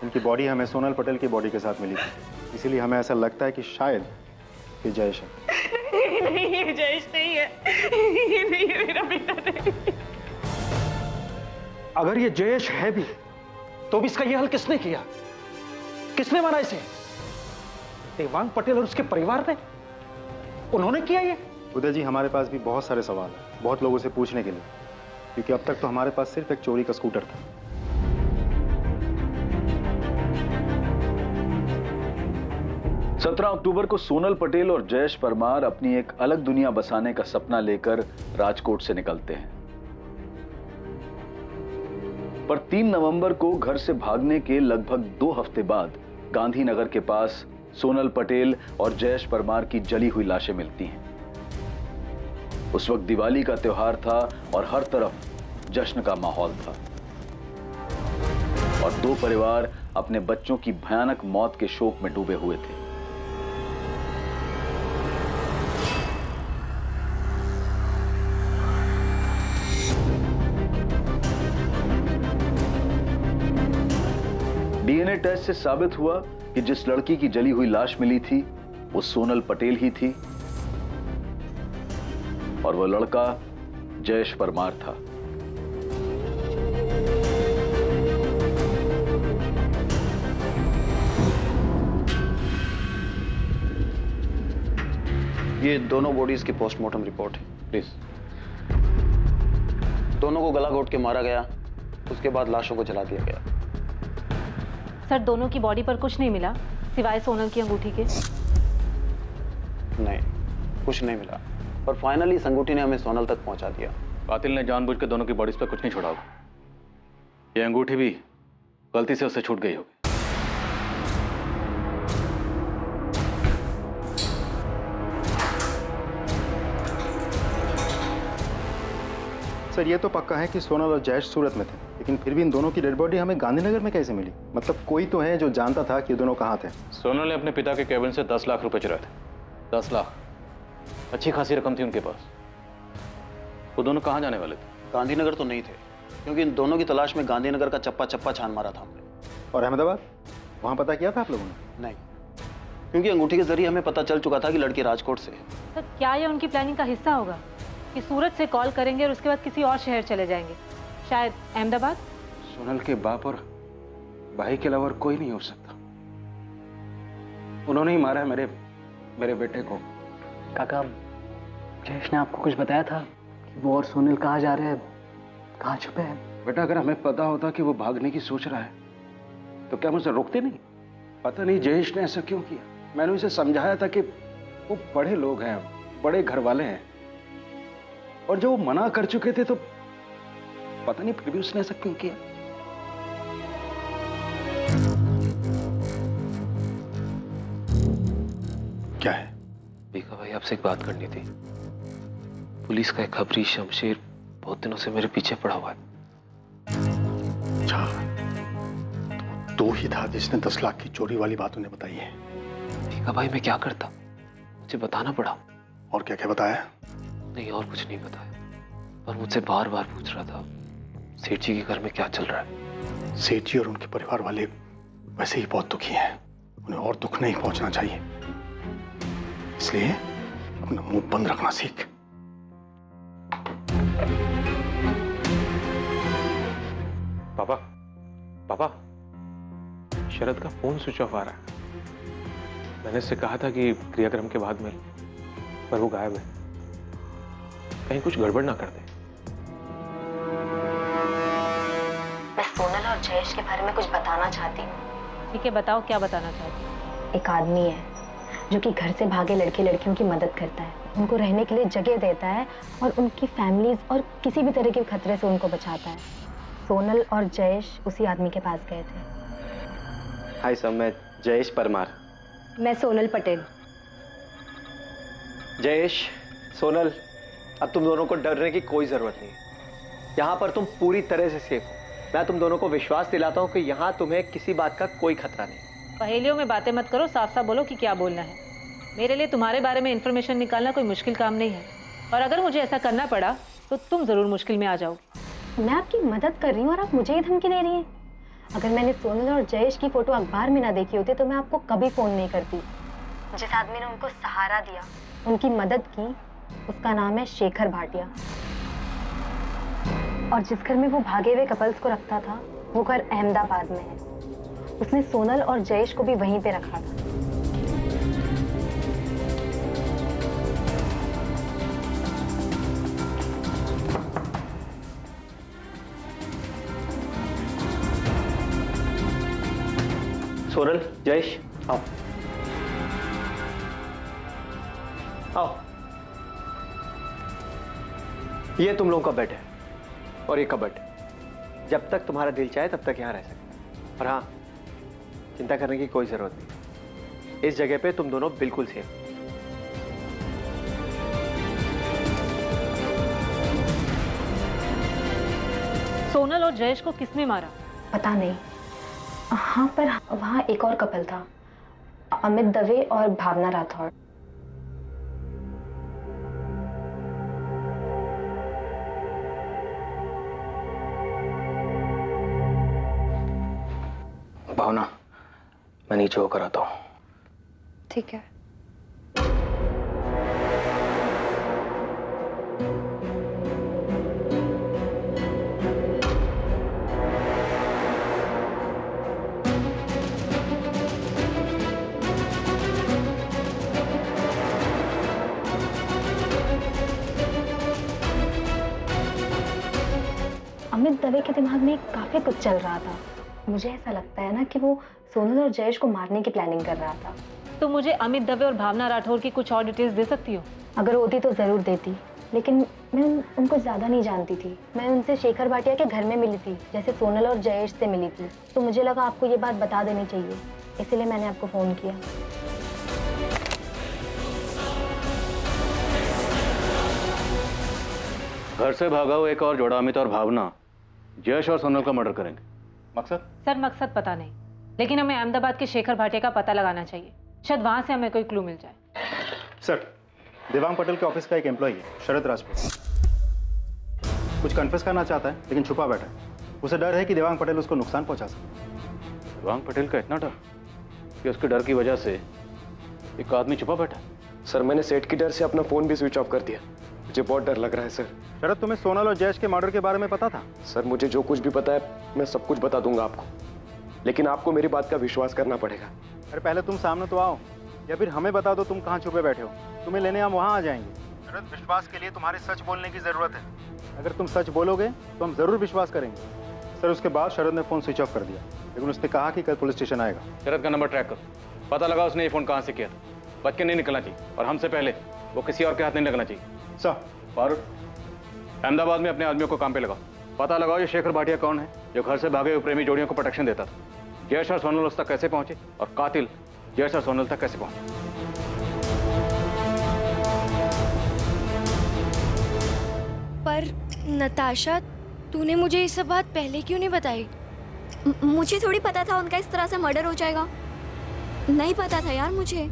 इनकी बॉडी हमें सोनल पटेल की बॉडी के साथ मिली थी, इसीलिए हमें ऐसा लगता है कि शायद ये जयेश है। नहीं, ये जयेश नहीं है, ये नहीं है मेरा बेटा नहीं। अगर ये जयेश है भी तो भी इसका ये हल किसने किया? किसने मारा इसे? देवांग पटेल और उसके परिवार ने? उन्होंने किया ये? उदय जी, हमारे पास भी बहुत सारे सवाल हैं, बहुत लोगों से पूछने के लिए, क्योंकि अब तक तो हमारे पास सिर्फ एक चोरी का स्कूटर था। 17 अक्टूबर को सोनल पटेल और जयेश परमार अपनी एक अलग दुनिया बसाने का सपना लेकर राजकोट से निकलते हैं, पर 3 नवंबर को घर से भागने के लगभग 2 हफ्ते बाद गांधीनगर के पास सोनल पटेल और जयेश परमार की जली हुई लाशें मिलती हैं। उस वक्त दिवाली का त्योहार था और हर तरफ जश्न का माहौल था, और 2 परिवार अपने बच्चों की भयानक मौत के शोक में डूबे हुए थे। डीएनए टेस्ट से साबित हुआ कि जिस लड़की की जली हुई लाश मिली थी वो सोनल पटेल ही थी, और वह लड़का जयेश परमार था। ये दोनों बॉडीज की पोस्टमार्टम रिपोर्ट है, प्लीज। दोनों को गला घोट के मारा गया, उसके बाद लाशों को जला दिया गया। सर, दोनों की बॉडी पर कुछ नहीं मिला सिवाय सोनल की अंगूठी के? नहीं, कुछ नहीं मिला, पर फाइनली इस अंगूठी ने हमें सोनल तक पहुंचा दिया। कातिल ने जानबूझ के दोनों की बॉडीज पर कुछ नहीं छोड़ा होगा। ये अंगूठी भी गलती से उससे छूट गई होगी। सर, ये तो पक्का है कि सोनल और जयेश सूरत में थे, लेकिन फिर भी इन दोनों की डेड बॉडी हमें गांधीनगर में कैसे मिली? मतलब कोई तो है जो जानता था कि ये दोनों कहाँ थे। सोनल ने अपने पिता के केबिन से 10 लाख रुपए चुराए थे। 10 लाख, अच्छी खासी रकम थी उनके पास। वो दोनों कहाँ जाने वाले थे? गांधीनगर तो नहीं थे, क्योंकि इन दोनों की तलाश में गांधीनगर का चप्पा चप्पा छान मारा था हमने। और अहमदाबाद, वहाँ पता किया था आप लोगों ने? नहीं, क्योंकि अंगूठी के जरिए हमें पता चल चुका था कि लड़की राजकोट से है। सर, क्या ये उनकी प्लानिंग का हिस्सा होगा कि सूरत से कॉल करेंगे और उसके बाद किसी और शहर चले जाएंगे, शायद अहमदाबाद? सोनल के बाप और भाई के अलावा कोई नहीं हो सकता। उन्होंने ही मारा है मेरे बेटे को। काका, जयेश ने आपको कुछ बताया था कि वो और सोनल कहाँ जा रहे हैं, कहाँ छुपे हैं? बेटा, अगर हमें पता होता कि वो भागने की सोच रहा है तो क्या मुझे रोकते नहीं? पता नहीं जयेश ने ऐसा क्यों किया। मैंने उसे समझाया था कि वो बड़े लोग हैं, बड़े घर वाले हैं, और जो वो मना कर चुके थे, तो पता नहीं फिर भी उसने ऐसा क्यों किया। क्या है? बीका भाई, आपसे एक बात करनी थी। पुलिस का एक खबरी शमशेर बहुत दिनों से मेरे पीछे पड़ा हुआ है। अच्छा, तो ही था जिसने 10 लाख की चोरी वाली बात उन्हें बताई है। बीका भाई, मैं क्या करता, मुझे बताना पड़ा। और क्या क्या बताया? नहीं, और कुछ नहीं बताया, पर मुझसे बार बार पूछ रहा था सेठ जी के घर में क्या चल रहा है। सेठ जी और उनके परिवार वाले वैसे ही बहुत दुखी हैं, उन्हें और दुख नहीं पहुंचना चाहिए, इसलिए अपना मुंह बंद रखना सीख। पापा, पापा, शरद का फोन स्विच ऑफ आ रहा है। मैंने इससे कहा था कि क्रियाक्रम के बाद मिल, पर वो गायब है। कहीं कुछ गड़बड़ ना कर दे। मैं सोनल और जयेश के बारे में कुछ बताना चाहती हूँ। ठीक है, बताओ, क्या बताना चाहती हो? एक आदमी है जो कि घर से भागे लड़के लड़कियों की मदद करता है, उनको रहने के लिए जगह देता है और उनकी फैमिलीज और किसी भी तरह के खतरे से उनको बचाता है। सोनल और जयेश उसी आदमी के पास गए थे। हाय सर, मैं जयेश परमार। मैं सोनल पटेल। जयेश, सोनल, अब तुम दोनों को डरने की कोई जरूरत नहीं है। यहाँ पर तुम पूरी तरह से सेफ हो। मैं तुम दोनों को विश्वास दिलाता हूँ कि यहाँ तुम्हें किसी बात का कोई खतरा नहीं। पहेलियों में बातें मत करो, साफ साफ बोलो कि क्या बोलना है। मेरे लिए तुम्हारे बारे में इंफॉर्मेशन निकालना कोई मुश्किल काम नहीं है, और अगर मुझे ऐसा करना पड़ा तो तुम जरूर मुश्किल में आ जाओगे। मैं आपकी मदद कर रही हूँ और आप मुझे ही धमकी दे रही हैं। अगर मैंने सोनल और जयेश की फोटो अखबार में ना देखी होती तो मैं आपको कभी फोन नहीं करती। जिस आदमी ने उनको सहारा दिया, उनकी मदद की, उसका नाम है शेखर भाटिया। और जिस घर में वो भागे हुए कपल्स को रखता था वो घर अहमदाबाद में है। उसने सोनल और जयेश को भी वहीं पे रखा था। सोनल, जयेश, आओ आओ। ये तुम लोगों का बेड है और ये कबर्ड। जब तक तुम्हारा दिल चाहे तब तक यहाँ रह सकते। और हाँ, चिंता करने की कोई जरूरत नहीं। इस जगह पे तुम दोनों बिल्कुल सेफ। सोनल और जयेश को किसने मारा? पता नहीं। हाँ, पर वहाँ एक और कपल था, अमित दवे और भावना राठौड़। भावना, मैं नीचे होकर आता हूँ। ठीक है। अमित दवे के दिमाग में काफी कुछ चल रहा था। मुझे ऐसा लगता है ना कि वो सोनल और जयेश को मारने की प्लानिंग कर रहा था। तो मुझे अमित दवे और भावना राठौर की कुछ और डिटेल्स दे सकती हो? अगर होती तो जरूर देती, लेकिन मैं उनको ज्यादा नहीं जानती थी। मैं उनसे शेखर भाटिया के घर में मिली थी, जैसे सोनल और जयेश से मिली थी। तो मुझे लगा आपको ये बात बता देनी चाहिए, इसलिए मैंने आपको फोन किया। घर से भागा हुआ एक और जोड़ा अमित और भावना जयेश और सोनल का मर्डर करेंगे। मकसद? सर, मकसद पता नहीं, लेकिन हमें अहमदाबाद के शेखर भाटिया का पता लगाना चाहिए। शायद वहां से हमें कोई क्लू मिल जाए। सर, देवांग पटेल के ऑफिस का एक एम्प्लॉय है, शरद राजपूत। कुछ कन्फेस करना चाहता है लेकिन छुपा बैठा है। उसे डर है कि देवांग पटेल उसको नुकसान पहुंचा सकता। देवांग पटेल का इतना डर कि उसके डर की वजह से एक आदमी छुपा बैठा? सर, मैंने सेठ की डर से अपना फोन भी स्विच ऑफ कर दिया। मुझे बहुत डर लग रहा है सर। शरद, तुम्हें सोनल और जयेश के मर्डर के बारे में पता था? सर, मुझे जो कुछ भी पता है मैं सब कुछ बता दूंगा आपको, लेकिन आपको मेरी बात का विश्वास करना पड़ेगा। अरे पहले तुम सामने तो आओ, या फिर हमें बता दो तुम कहाँ छुपे बैठे हो। तुम्हें लेने हम वहाँ आ जाएंगे। शरद, विश्वास के लिए तुम्हारे सच बोलने की जरूरत है। अगर तुम सच बोलोगे तो हम जरूर विश्वास करेंगे। सर, उसके बाद शरद ने फोन स्विच ऑफ कर दिया, लेकिन उसने कहा कि कल पुलिस स्टेशन आएगा। शरद का नंबर ट्रैक करो, पता लगा उसने ये फोन कहाँ से किया था। बच के नहीं निकलना चाहिए, और हमसे पहले वो किसी और के हाथ नहीं लगना चाहिए। सर, फारूक, अहमदाबाद में अपने आदमियों को काम पे लगाओ। पता लगाओ ये शेखर भाटिया कौन है जो घर से भागे हुए प्रेमी जोड़ियों को प्रोटेक्शन देता था। जयेश और सोनल उस तक कैसे पहुंचे और कातिल जयेश और सोनल तक कैसे पहुंचे। पर नताशा, तूने मुझे ये सब बात पहले क्यों नहीं बताई? मुझे थोड़ी पता था उनका इस तरह से मर्डर हो जाएगा। नहीं पता था यार मुझे।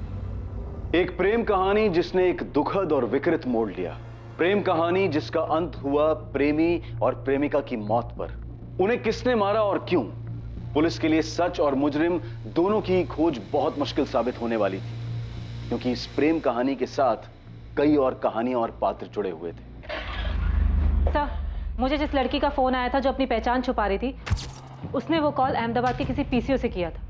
एक प्रेम कहानी जिसने एक दुखद और विकृत मोड़ लिया। प्रेम कहानी जिसका अंत हुआ प्रेमी और प्रेमिका की मौत पर। उन्हें किसने मारा और क्यों? पुलिस के लिए सच और मुजरिम दोनों की खोज बहुत मुश्किल साबित होने वाली थी, क्योंकि इस प्रेम कहानी के साथ कई और कहानियां और पात्र जुड़े हुए थे। सर, मुझे जिस लड़की का फोन आया था जो अपनी पहचान छुपा रही थी, उसने वो कॉल अहमदाबाद के किसी पीसीओ से किया था।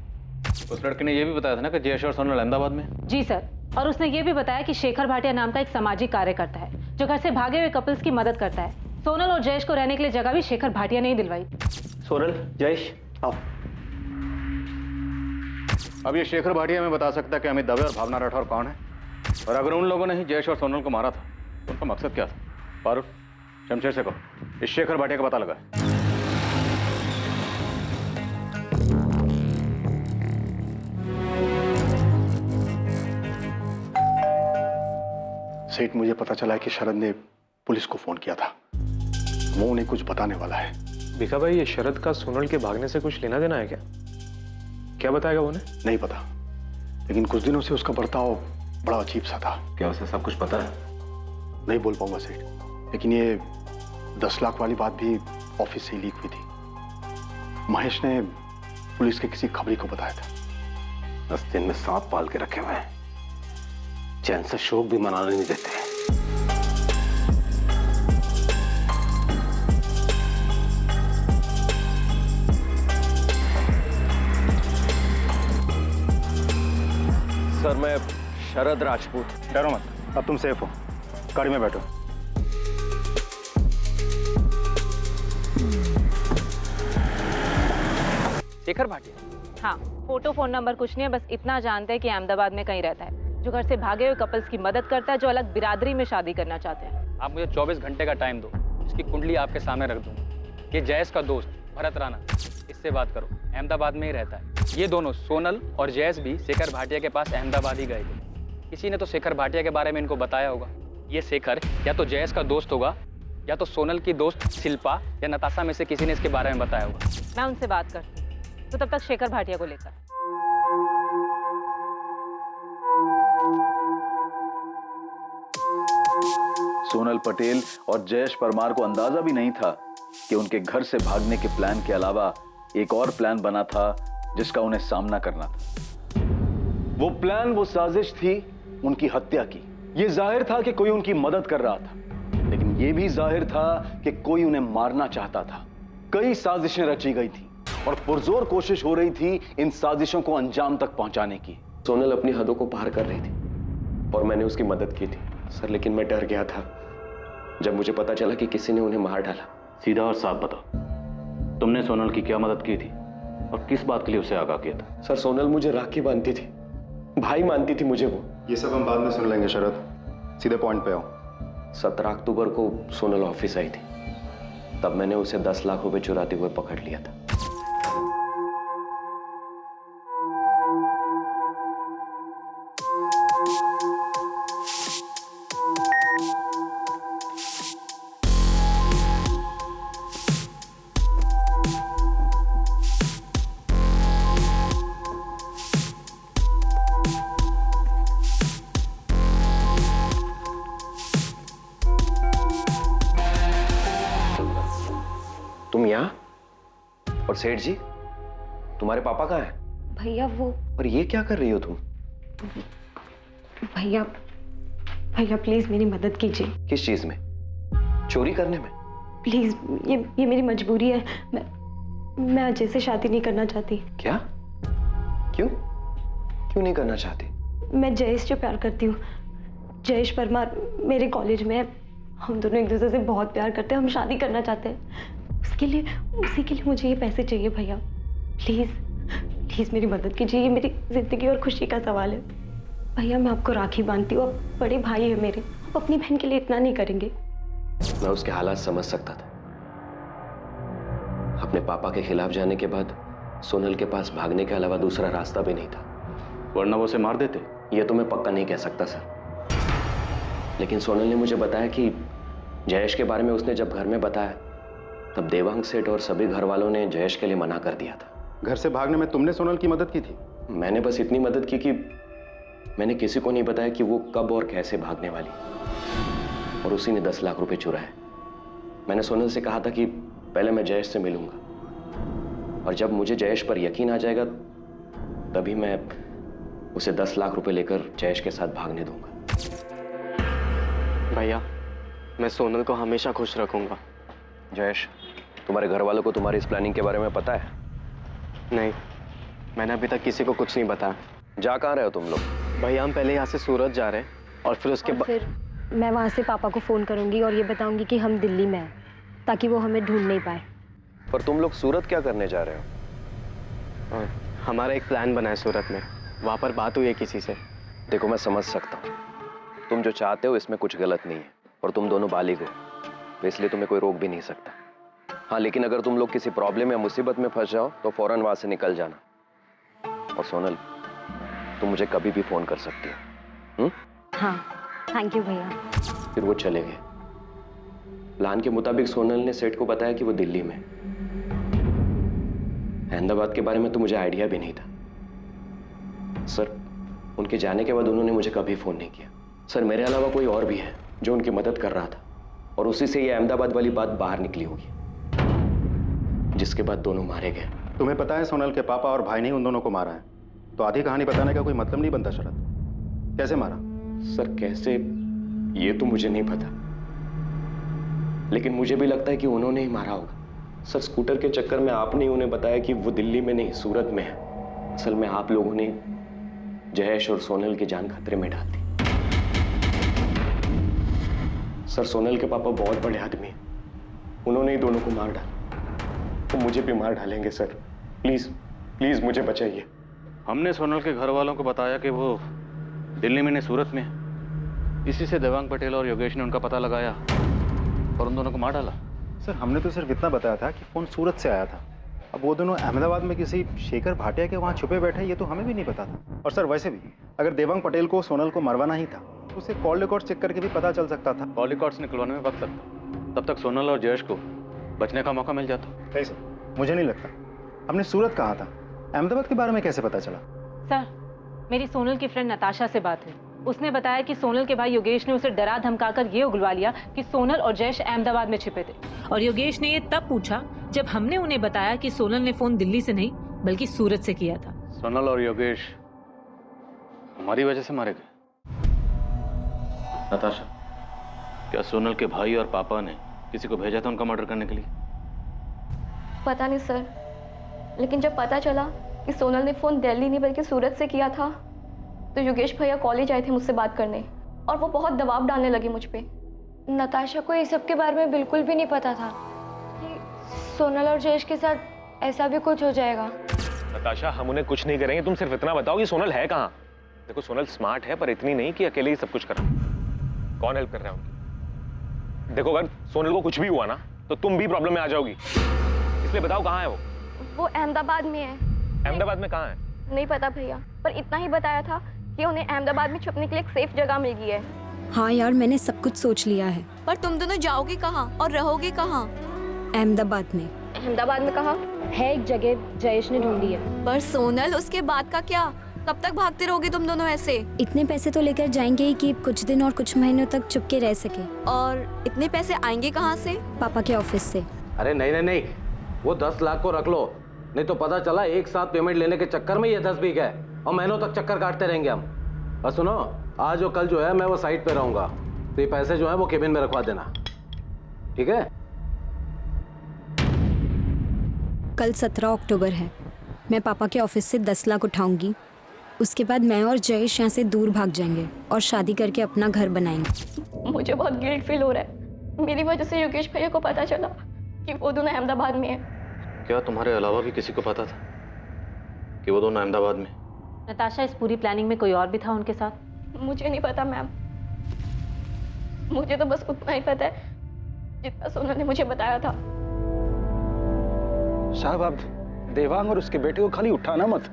उस लड़के ने यह भी बताया था ना कि जयेश और सोनल अहमदाबाद में? जी सर, और उसने ये भी बताया कि शेखर भाटिया नाम का एक सामाजिक कार्यकर्ता है जो घर से भागे हुए कपल्स की मदद करता है। सोनल और जयेश को रहने के लिए जगह भी शेखर भाटिया ने ही दिलवाई। सोनल, जयेश, आओ। अब ये शेखर भाटिया हमें बता सकता है कि अमित दवे और भावना राठौर कौन है, और अगर उन लोगों ने ही जयेश और सोनल को मारा था तो उनका मकसद क्या था? फारूक, शमशेर से कहो इस शेखर भाटिया का पता लगा। सेठ, मुझे पता चला है कि शरद ने पुलिस को फोन किया था। वो उन्हें कुछ बताने वाला है। भिका भाई, ये शरद का सोनल के भागने से कुछ लेना देना है क्या? क्या बताएगा वो उन्हें? नहीं पता, लेकिन कुछ दिनों से उसका बर्ताव बड़ा अजीब सा था। क्या उसे सब कुछ पता है? नहीं बोल पाऊंगा सेठ, लेकिन ये 10 लाख वाली बात भी ऑफिस से ही लीक हुई थी। महेश ने पुलिस के किसी खबरी को बताया था। आस्तीन में सांप पाल के रखे हुए हैं, चैन से शोक भी मनाने नहीं देते। सर, मैं शरद राजपूत। डरो मत, अब तुम सेफ हो। गाड़ी में बैठो। शेखर भाटिया? हाँ, फोटो फोन नंबर कुछ नहीं है, बस इतना जानते हैं कि अहमदाबाद में कहीं रहता है, जो घर से भागे हुए कपल्स की मदद करता है, जो अलग बिरादरी में शादी करना चाहते हैं। आप मुझे 24 घंटे का टाइम दो, इसकी कुंडली आपके सामने रख दूंगा। ये जयेश का दोस्त भरत राणा, इससे बात करो, अहमदाबाद में ही रहता है। ये दोनों सोनल और जयेश भी शेखर भाटिया के पास अहमदाबाद ही गए थे। किसी ने तो शेखर भाटिया के बारे में इनको बताया होगा। ये शेखर या तो जयेश का दोस्त होगा, या तो सोनल की दोस्त शिल्पा या नताशा में से किसी ने इसके बारे में बताया होगा। मैं उनसे बात करती हूँ, तो तब तक शेखर भाटिया को लेकर। सोनल पटेल और जयेश परमार को अंदाजा भी नहीं था कि उनके घर से भागने के प्लान के अलावा एक और प्लान बना था जिसका उन्हें सामना करना था। वो प्लान, वो साजिश थी उनकी हत्या की। ये जाहिर था कि कोई उनकी मदद कर रहा था, लेकिन ये भी जाहिर था कि कोई उन्हें मारना चाहता था। कई साजिशें रची गई थी और पुरजोर कोशिश हो रही थी इन साजिशों को अंजाम तक पहुंचाने की। सोनल अपनी हदों को पार कर रही थी और मैंने उसकी मदद की थी सर, लेकिन मैं डर गया था जब मुझे पता चला कि किसी ने उन्हें मार डाला। सीधा और साफ बताओ, तुमने सोनल की क्या मदद की थी और किस बात के लिए उसे आगाह किया था? सर, सोनल मुझे राखी बांधती थी, भाई मानती थी मुझे वो। ये सब हम बाद में सुन लेंगे शरद, सीधे पॉइंट पे आओ। 17 अक्टूबर को सोनल ऑफिस आई थी, तब मैंने उसे 10 लाख रुपए चुराते हुए पकड़ लिया था। तुम यहाँ? और सेठ जी, तुम्हारे पापा कहाँ हैं? भैया वो। और ये क्या कर रही हो तुम? भैया भैया प्लीज मेरी मदद कीजिए। किस चीज में? चोरी करने में? प्लीज, ये मेरी मजबूरी है। मैं अजय से शादी नहीं करना चाहती। क्या? क्यों नहीं करना चाहती? मैं जयेश से प्यार करती हूँ। जयेश परमार मेरे कॉलेज में है, हम दोनों एक दूसरे से बहुत प्यार करते हैं, हम शादी करना चाहते हैं। उसी के लिए मुझे ये पैसे चाहिए भैया। प्लीज मेरी मदद कीजिए, ये मेरी जिंदगी और खुशी का सवाल है। भैया मैं आपको राखी बांधती हूँ, आप बड़े भाई है मेरे, आप अपनी बहन के लिए इतना नहीं करेंगे? मैं उसके हालात समझ सकता था। अपने पापा के खिलाफ जाने के बाद सोनल के पास भागने के अलावा दूसरा रास्ता भी नहीं था, वरना वो उसे मार देते। ये तो मैं पक्का नहीं कह सकता सर, लेकिन सोनल ने मुझे बताया कि जयेश के बारे में उसने जब घर में बताया तब देवांग सेठ और सभी घर वालों ने जयेश के लिए मना कर दिया था। घर से भागने में तुमने सोनल की मदद की थी? मैंने बस इतनी मदद की कि मैंने किसी को नहीं बताया कि वो कब और कैसे भागने वाली, और उसी ने 10 लाख रुपए चुराए। मैंने सोनल से कहा था कि पहले मैं जयेश से मिलूंगा, और जब मुझे जयेश पर यकीन आ जाएगा तभी मैं उसे 10 लाख रुपए लेकर जयेश के साथ भागने दूंगा। भैया मैं सोनल को हमेशा खुश रखूंगा। जयेश, तुम्हारे घर वालों को तुम्हारी इस प्लानिंग के बारे में पता है? नहीं, मैंने अभी तक किसी को कुछ नहीं बताया। जा कहाँ रहे हो तुम लोग? भैया हम पहले यहाँ से सूरत जा रहे हैं और फिर उसके बाद मैं वहाँ से पापा को फोन करूंगी और ये बताऊंगी कि हम दिल्ली में हैं, ताकि वो हमें ढूंढ नहीं पाए। पर तुम लोग सूरत क्या करने जा रहे हो? हमारा एक प्लान बना है सूरत में, वहाँ पर बात हुई है किसी से। देखो मैं समझ सकता हूँ, तुम जो चाहते हो इसमें कुछ गलत नहीं है, और तुम दोनों बालिग हो, इसलिए तुम्हें कोई रोक भी नहीं सकता। हाँ, लेकिन अगर तुम लोग किसी प्रॉब्लम या मुसीबत में फंस जाओ तो फौरन वहां से निकल जाना। और सोनल, तुम मुझे कभी भी फोन कर सकती हो। हाँ, थैंक यू भैया। फिर वो चले गए। प्लान के मुताबिक सोनल ने सेठ को बताया कि वो दिल्ली में। अहमदाबाद के बारे में तो मुझे आइडिया भी नहीं था सर। उनके जाने के बाद उन्होंने मुझे कभी फोन नहीं किया सर। मेरे अलावा कोई और भी है जो उनकी मदद कर रहा था, और उसी से ये अहमदाबाद वाली बात बाहर निकली होगी। जिसके बाद दोनों मारे गए। तुम्हें पता है सोनल के पापा और भाई ने उन दोनों को मारा है, तो आधी कहानी बताने का कोई मतलब नहीं बनता शरद। कैसे मारा? सर कैसे, ये तो मुझे नहीं पता, लेकिन मुझे भी लगता है कि उन्होंने ही मारा होगा। सर स्कूटर के चक्कर में आपने ही उन्हें बताया कि वो दिल्ली में नहीं सूरत में है। असल में आप लोगों ने जयेश और सोनल की जान खतरे में डाल दी। सर सोनल के पापा बहुत बड़े आदमी हैं, उन्होंने ही दोनों को मार डाला, वो मुझे भी मार डालेंगे। सर प्लीज प्लीज मुझे बचाइए। हमने सोनल के घर वालों को बताया कि वो दिल्ली में नहीं सूरत में है। इसी से देवांग पटेल और योगेश ने उनका पता लगाया और उन दोनों को मार डाला। सर हमने तो सिर्फ इतना बताया था कि फोन सूरत से आया था। अब वो दोनों अहमदाबाद में किसी शेखर भाटिया के वहाँ छुपे बैठे, ये तो हमें भी नहीं पता था। और सर वैसे भी अगर देवांग पटेल को सोनल को मरवाना ही था तो उसे कॉल रिकॉर्ड चेक करके भी पता चल सकता था। कॉल रिकॉर्ड्स निकलवाने में वक्त लगता, तब तक सोनल और जयेश को बचने का मौका मिल जाता। नहीं सर, मुझे नहीं लगता। हमने सूरत कहा था, अहमदाबाद के बारे में कैसे पता चला? सर मेरी सोनल की फ्रेंड नताशा से बात हुई, उसने बताया कि सोनल के भाई योगेश ने उसे डरा धमकाकर ये उगलवा लिया कि सोनल और जयेश अहमदाबाद में छिपे थे। और योगेश ने ये तब पूछा जब हमने उन्हें बताया कि सोनल ने फोन दिल्ली से नहीं बल्कि सूरत से किया था। सोनल और योगेश हमारी वजह से मारे गए। नताशा, क्या सोनल के भाई और पापा ने किसी को भेजा था उनका मर्डर करने के लिए? पता नहीं सर, लेकिन जब पता चला कि सोनल ने फोन दिल्ली नहीं बल्कि सूरत से किया था तो योगेश भैया कॉलेज आए थे मुझसे बात करने और वो बहुत दबाव डालने लगे मुझ पे। नताशा को इस सब के बारे में बिल्कुल भी नहीं पता था कि सोनल और जयेश के साथ ऐसा भी कुछ हो जाएगा। नताशा हम उन्हें कुछ नहीं करेंगे, तुम सिर्फ इतना बताओ कि सोनल है कहाँ। देखो सोनल स्मार्ट है पर इतनी नहीं कि अकेले ही सब कुछ करा। कौन हेल्प कर रहा है उनकी? देखो अगर सोनल को कुछ भी हुआ ना तो तुम भी प्रॉब्लम में आ जाओगी, इसलिए बताओ कहाँ है वो? वो अहमदाबाद में है। अहमदाबाद में कहाँ है? नहीं पता भैया, पर इतना ही बताया था कि उन्हें अहमदाबाद में छुपने के लिए एक सेफ जगह मिल गई है। हाँ यार मैंने सब कुछ सोच लिया है। पर तुम दोनों जाओगे कहाँ और रहोगे कहाँ? अहमदाबाद में। अहमदाबाद में कहाँ? है एक जगह जयेश ने ढूंढी है। पर सोनल, उसके बाद का क्या? कब तक भागते रहोगे तुम दोनों ऐसे? इतने पैसे तो लेकर जाएंगे ही कि कुछ दिन और कुछ महीनों तक चुपके रह सके। और इतने पैसे आएंगे कहाँ से? पापा के ऑफिस से। अरे नहीं नहीं नहीं, वो 10 लाख को रख लो, नहीं तो पता चला एक साथ पेमेंट लेने के चक्कर में ये 10 भी गए और महीनों तक चक्कर काटते रहेंगे हम। और सुनो, आज और कल जो है मैं वो साइट पे रहूंगा, तो ये पैसे जो है वो केबिन में रखवा देना, ठीक है? कल 17 अक्टूबर है। मैं पापा के ऑफिस से 10 लाख उठाऊंगी, उसके बाद मैं और जयेश यहाँ से दूर भाग जाएंगे और शादी करके अपना घर बनाएंगे। मुझे बहुत गिल्ट फील हो रहा है, मेरी वजह से योगेश भैया को पता चला कि वो दोनों अहमदाबाद में है। क्या तुम्हारे अलावा भी किसी को पता था कि वो दोनों अहमदाबाद में? नताशा, इस पूरी प्लानिंग में कोई और भी था उनके साथ? मुझे नहीं पता मैम, मुझे तो बस उतना ही पता है जितना सोनल ने मुझे बताया था। साहब आप देवांग और उसके बेटे को खाली उठाना मत,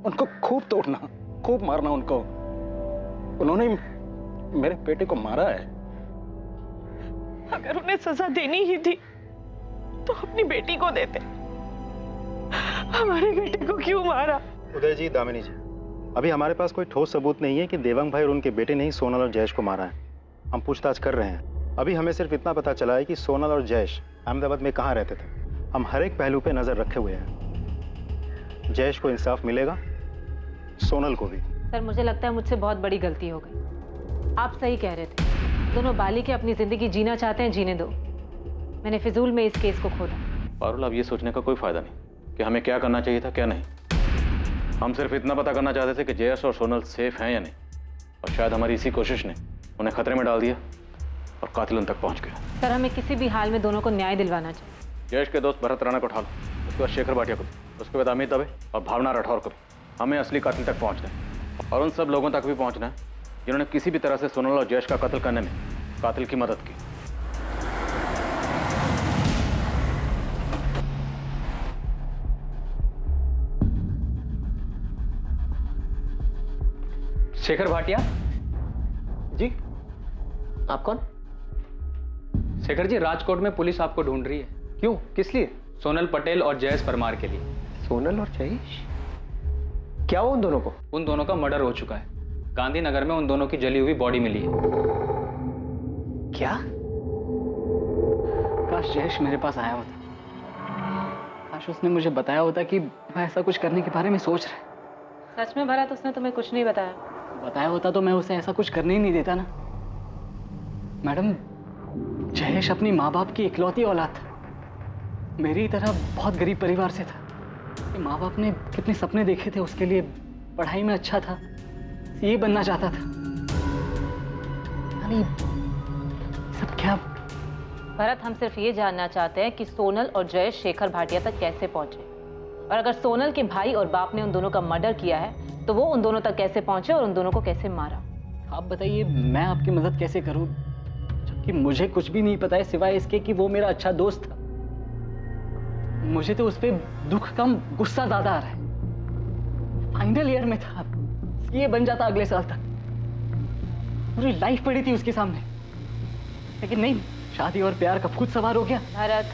उनको खूब तोड़ना, खूब मारना उनको। उन्होंने मेरे बेटे को मारा है। अगर उन्हें सजा देनी ही थी तो अपनी बेटी को देते, हमारे बेटे को क्यों मारा? उदय जी, दामिनी जी, अभी हमारे पास कोई ठोस सबूत नहीं है कि देवांग भाई और उनके बेटे ने ही सोनल और जयेश को मारा है। हम पूछताछ कर रहे हैं। अभी हमें सिर्फ इतना पता चला है कि सोनल और जयेश अहमदाबाद में कहाँ रहते थे। हम हर एक पहलू पे नजर रखे हुए हैं। जयेश को इंसाफ मिलेगा, सोनल को भी। सर मुझे लगता है मुझसे बहुत बड़ी गलती हो गई। आप सही कह रहे थे, दोनों बालिग अपनी जिंदगी जीना चाहते हैं, जीने दो। मैंने फिजूल में इस केस को खोला। पारुल, अब ये सोचने का कोई फायदा नहीं कि हमें क्या करना चाहिए था क्या नहीं। हम सिर्फ इतना पता करना चाहते थे कि जयेश और सोनल सेफ हैं या नहीं, और शायद हमारी इसी कोशिश ने उन्हें खतरे में डाल दिया और कातिल उन तक पहुंच गया। सर हमें किसी भी हाल में दोनों को न्याय दिलवाना चाहिए। जयेश के दोस्त भरत राणा को उठा लो, उसके बाद शेखर भाटिया को, उसके बाद अमित दवे और भावना राठौर को। हमें असली कातिल तक पहुंचना है और उन सब लोगों तक भी पहुंचना है जिन्होंने किसी भी तरह से सोनल और जयेश का कत्ल करने में कातिल की मदद की। शेखर भाटिया जी, आप कौन? शेखर जी, राजकोट में पुलिस आपको ढूंढ रही है। क्यों, किस लिए? सोनल पटेल और जयेश परमार के लिए। सोनल और जयेश? क्या उन दोनों को? उन दोनों का मर्डर हो चुका है। गांधीनगर में उन दोनों की जली हुई बॉडी मिली है। क्या? काश जयेश मेरे पास आया होता। काश उसने मुझे बताया होता कि मैं ऐसा कुछ करने के बारे में सोच रहा है। सच में भरत, उसने तुम्हें कुछ नहीं बताया? बताया होता तो मैं उसे ऐसा कुछ करने ही नहीं देता ना। मैडम, जयेश अपनी माँ बाप की इकलौती औलाद था। मेरी तरह बहुत गरीब परिवार से था। माँ बाप ने कितने सपने देखे थे उसके लिए, पढ़ाई में अच्छा था, ये बनना चाहता था। यानी सब क्या? भरत, हम सिर्फ ये जानना चाहते हैं कि सोनल और जयेश शेखर भाटिया तक कैसे पहुंचे, और अगर सोनल के भाई और बाप ने उन दोनों का मर्डर किया है तो वो उन दोनों तक कैसे पहुंचे और उन दोनों को कैसे मारा। आप बताइए, मैं आपकी मदद कैसे करूं जबकि मुझे कुछ भी नहीं पता है सिवाय इसके कि वो मेरा अच्छा दोस्त था। मुझे तो उस पर दुख कम गुस्सा ज्यादा आ रहा है। फाइनल ईयर में था, ये बन जाता अगले साल तक। पूरी लाइफ पड़ी थी उसके सामने, लेकिन नहीं, शादी और प्यार का भूत सवार हो गया। भरत,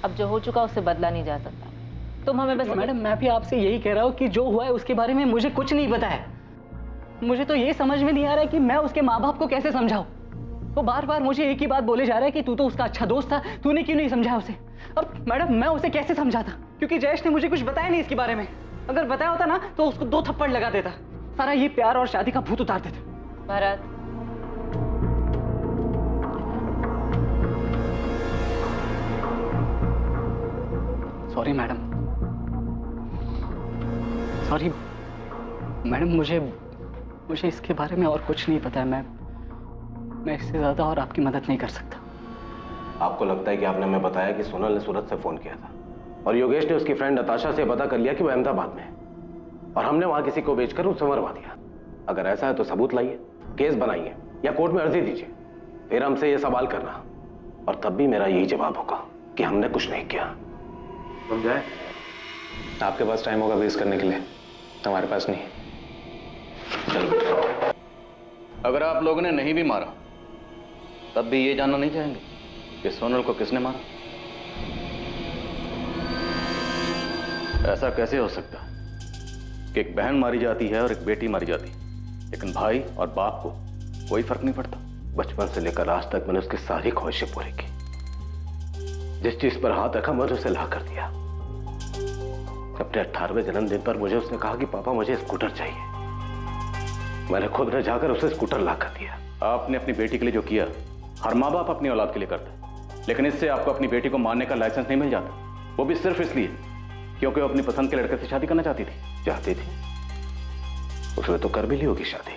अब जो हो चुका उससे बदला नहीं जा सकता। तुम हमें बस। मैडम, मैं भी आपसे यही कह रहा हूँ कि जो हुआ है उसके बारे में मुझे कुछ नहीं पता है। मुझे तो ये समझ में नहीं आ रहा है कि मैं उसके माँ बाप को कैसे समझाऊं। वो बार बार मुझे एक ही बात बोले जा रहा है कि तू तो उसका अच्छा दोस्त था, तूने क्यों नहीं समझाया उसे। अब मैडम, मैं उसे कैसे समझाता, क्योंकि जयेश ने मुझे कुछ बताया नहीं इसके बारे में। अगर बताया होता ना तो उसको 2 थप्पड़ लगा देता, सारा ये प्यार और शादी का भूत उतार देता। Bharat, sorry madam, sorry madam, मुझे इसके बारे में और कुछ नहीं पता है। मैं इससे ज्यादा और आपकी मदद नहीं कर सकता। आपको लगता है कि आपने हमें बताया कि सोनल ने सूरत से फोन किया था और योगेश ने उसकी फ्रेंड नताशा से पता कर लिया कि वो अहमदाबाद में है, और हमने वहां किसी को बेचकर उसे मरवा दिया। अगर ऐसा है तो सबूत लाइए, केस बनाइए या कोर्ट में अर्जी दीजिए, फिर हमसे ये सवाल करना, और तब भी मेरा यही जवाब होगा कि हमने कुछ नहीं किया। समझाए? आपके पास टाइम होगा बेस करने के लिए, हमारे पास नहीं। चलो, अगर आप लोगों ने नहीं भी मारा तब भी ये जानना नहीं चाहेंगे कि सोनल को किसने मारा? ऐसा कैसे हो सकता कि एक बहन मारी जाती है और एक बेटी मारी जाती है, लेकिन भाई और बाप को कोई फर्क नहीं पड़ता? बचपन से लेकर आज तक मैंने उसकी सारी ख्वाहिशें पूरी की। जिस चीज पर हाथ रखा मैंने उसे ला कर दिया। अपने 18वें जन्मदिन पर मुझे उसने कहा कि पापा मुझे स्कूटर चाहिए। मैंने खुद ने जाकर उसे स्कूटर ला कर दिया। आपने अपनी बेटी के लिए जो किया हर माँ बाप अपनी औलाद के लिए करता है, लेकिन इससे आपको अपनी बेटी को मारने का लाइसेंस नहीं मिल जाता, वो भी सिर्फ इसलिए क्योंकि वो अपनी पसंद के लड़के से शादी करना चाहती थी। उसने तो कर भी ली होगी शादी।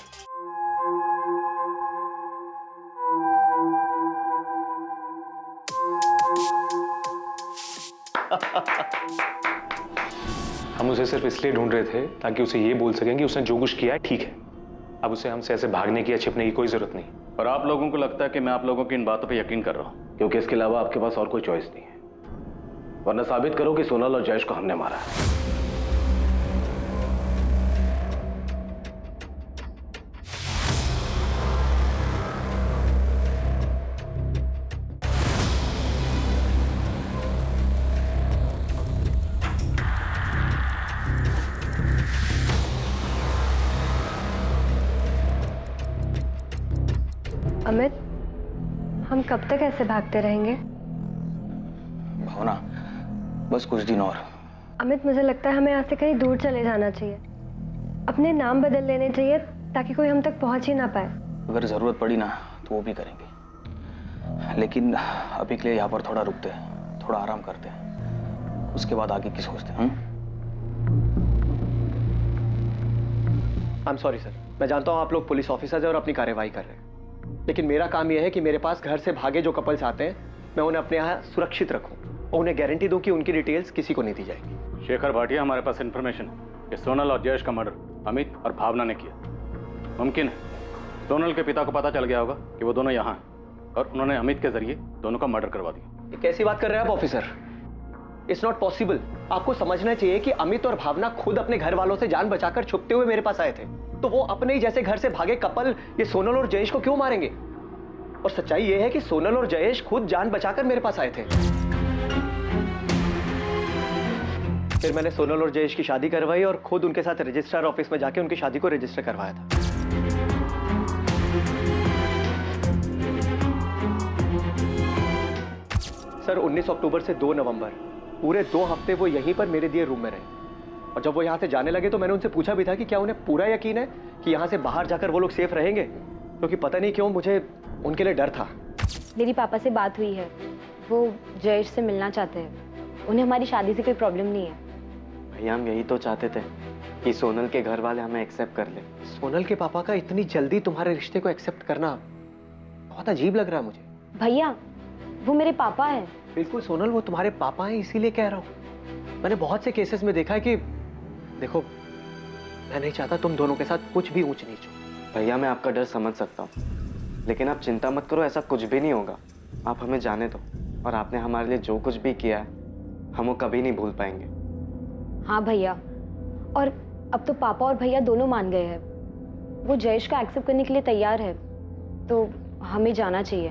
हम उसे सिर्फ इसलिए ढूंढ रहे थे ताकि उसे ये बोल सकें कि उसने जो कुछ किया है ठीक है। अब उसे हमसे ऐसे भागने की या छिपने की कोई जरूरत नहीं। और आप लोगों को लगता है कि मैं आप लोगों की इन बातों पे यकीन कर रहा हूं, क्योंकि इसके अलावा आपके पास और कोई चॉइस नहीं है। वरना साबित करो कि सोनल और जयेश को हमने मारा है। अमित, हम कब तक ऐसे भागते रहेंगे? भावना, बस कुछ दिन और। अमित, मुझे लगता है हमें यहाँ से कहीं दूर चले जाना चाहिए। अपने नाम बदल लेने चाहिए ताकि कोई हम तक पहुंच ही ना पाए। अगर जरूरत पड़ी ना तो वो भी करेंगे, लेकिन अभी के लिए यहाँ पर थोड़ा रुकते हैं, थोड़ा आराम करते हैं, उसके बाद आगे की सोचते हैं। आई एम सॉरी सर, मैं जानता हूँ आप लोग पुलिस ऑफिसर्स हैं और अपनी कार्यवाही कर रहे हैं, लेकिन मेरा काम यह है कि मेरे पास घर से भागे जो कपल्स आते हैं मैं उन्हें अपने यहाँ सुरक्षित रखूं और उन्हें गारंटी दूं कि उनकी डिटेल्स किसी को नहीं दी जाएगी। शेखर भाटिया, हमारे पास इन्फॉर्मेशन है कि सोनल और जयेश का मर्डर अमित और भावना ने किया। मुमकिन है सोनल के पिता को पता चल गया होगा कि वो दोनों यहाँ हैं और उन्होंने अमित के जरिए दोनों का मर्डर करवा दिया। ये कैसी बात कर रहे हैं आप ऑफिसर? It's not possible. आपको समझना चाहिए कि अमित और भावना खुद अपने घर वालों से जान बचाकर छुपते हुए मेरे पास आए थे, तो वो अपने ही जैसे घर से भागे कपल ये सोनल और जयेश को क्यों मारेंगे? और सच्चाई ये है कि सोनल और जयेश खुद जान बचाकर मेरे पास आए थे। फिर मैंने सोनल और जयेश की शादी करवाई और खुद उनके साथ रजिस्ट्रार ऑफिस में जाके उनकी शादी को रजिस्टर करवाया था। सर, 19 अक्टूबर से 2 नवंबर पूरे 2 हफ्ते वो यहीं पर मेरे दिए रूम में रहे और जब वो यहाँ से जाने लगे तो मैंने उनसे पूछा भी था कि क्या उन्हें पूरा यकीन है कि यहाँ से बाहर जाकर वो लोग सेफ रहेंगे, क्योंकि पता नहीं क्यों मुझे उनके लिए डर था। मेरी पापा से बात हुई है, वो जयेश से मिलना चाहते हैं। उन्हें हमारी शादी से कोई प्रॉब्लम नहीं है। भैया हम यही तो चाहते थे कि सोनल के घर वाले हमें एक्सेप्ट कर ले। सोनल के पापा का इतनी जल्दी तुम्हारे रिश्ते को एक्सेप्ट करना बहुत अजीब लग रहा है मुझे। भैया वो मेरे पापा हैं। बिल्कुल सोनल, वो तुम्हारे पापा हैं, इसीलिए कह रहा हूँ। मैंने बहुत से केसेस में देखा है कि देखो, मैं नहीं चाहता तुम दोनों के साथ कुछ भी ऊंच नीच हो। भैया मैं आपका डर समझ सकता हूँ, लेकिन आप चिंता मत करो, ऐसा कुछ भी नहीं होगा। आप हमें जाने दो, और आपने हमारे लिए जो कुछ भी किया है हम वो कभी नहीं भूल पाएंगे। हाँ भैया, और अब तो पापा और भैया दोनों मान गए हैं। वो जयेश का एक्सेप्ट करने के लिए तैयार है, तो हमें जाना चाहिए।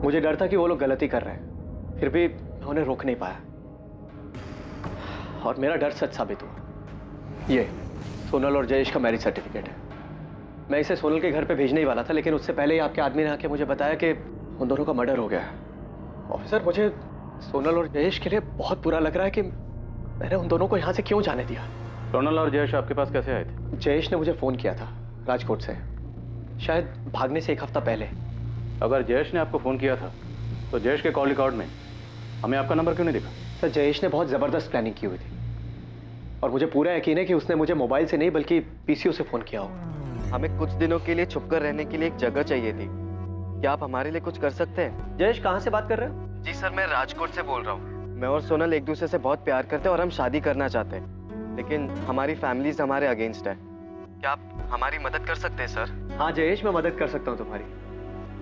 मुझे डर था कि वो लोग गलती कर रहे हैं, फिर भी मैं उन्हें रोक नहीं पाया और मेरा डर सच साबित हुआ। ये सोनल और जयेश का मैरिज सर्टिफिकेट है। मैं इसे सोनल के घर पे भेजने ही वाला था, लेकिन उससे पहले ही आपके आदमी ने आके मुझे बताया कि उन दोनों का मर्डर हो गया है। ऑफिसर, मुझे सोनल और जयेश के लिए बहुत बुरा लग रहा है कि मैंने उन दोनों को यहाँ से क्यों जाने दिया। सोनल और जयेश आपके पास कैसे आए थे? जयेश ने मुझे फोन किया था राजकोट से, शायद भागने से 1 हफ्ता पहले। अगर जयेश ने आपको फोन किया था तो जयेश के कॉल रिकॉर्ड में हमें आपका नंबर क्यों नहीं दिखा? सर, जयेश ने बहुत जबरदस्त प्लानिंग की हुई थी और मुझे पूरा यकीन है कि उसने मुझे मोबाइल से नहीं बल्कि पीसीओ से फोन किया हो। हमें कुछ दिनों के लिए छुपकर रहने के लिए एक जगह चाहिए थी। क्या आप हमारे लिए कुछ कर सकते हैं? जयेश, कहाँ से बात कर रहे हो? जी सर, मैं राजकोट से बोल रहा हूँ। मैं और सोनल एक दूसरे से बहुत प्यार करते हैं और हम शादी करना चाहते हैं, लेकिन हमारी फैमिलीज हमारे अगेंस्ट है। क्या आप हमारी मदद कर सकते हैं सर? हाँ जयेश, मैं मदद कर सकता हूँ तुम्हारी,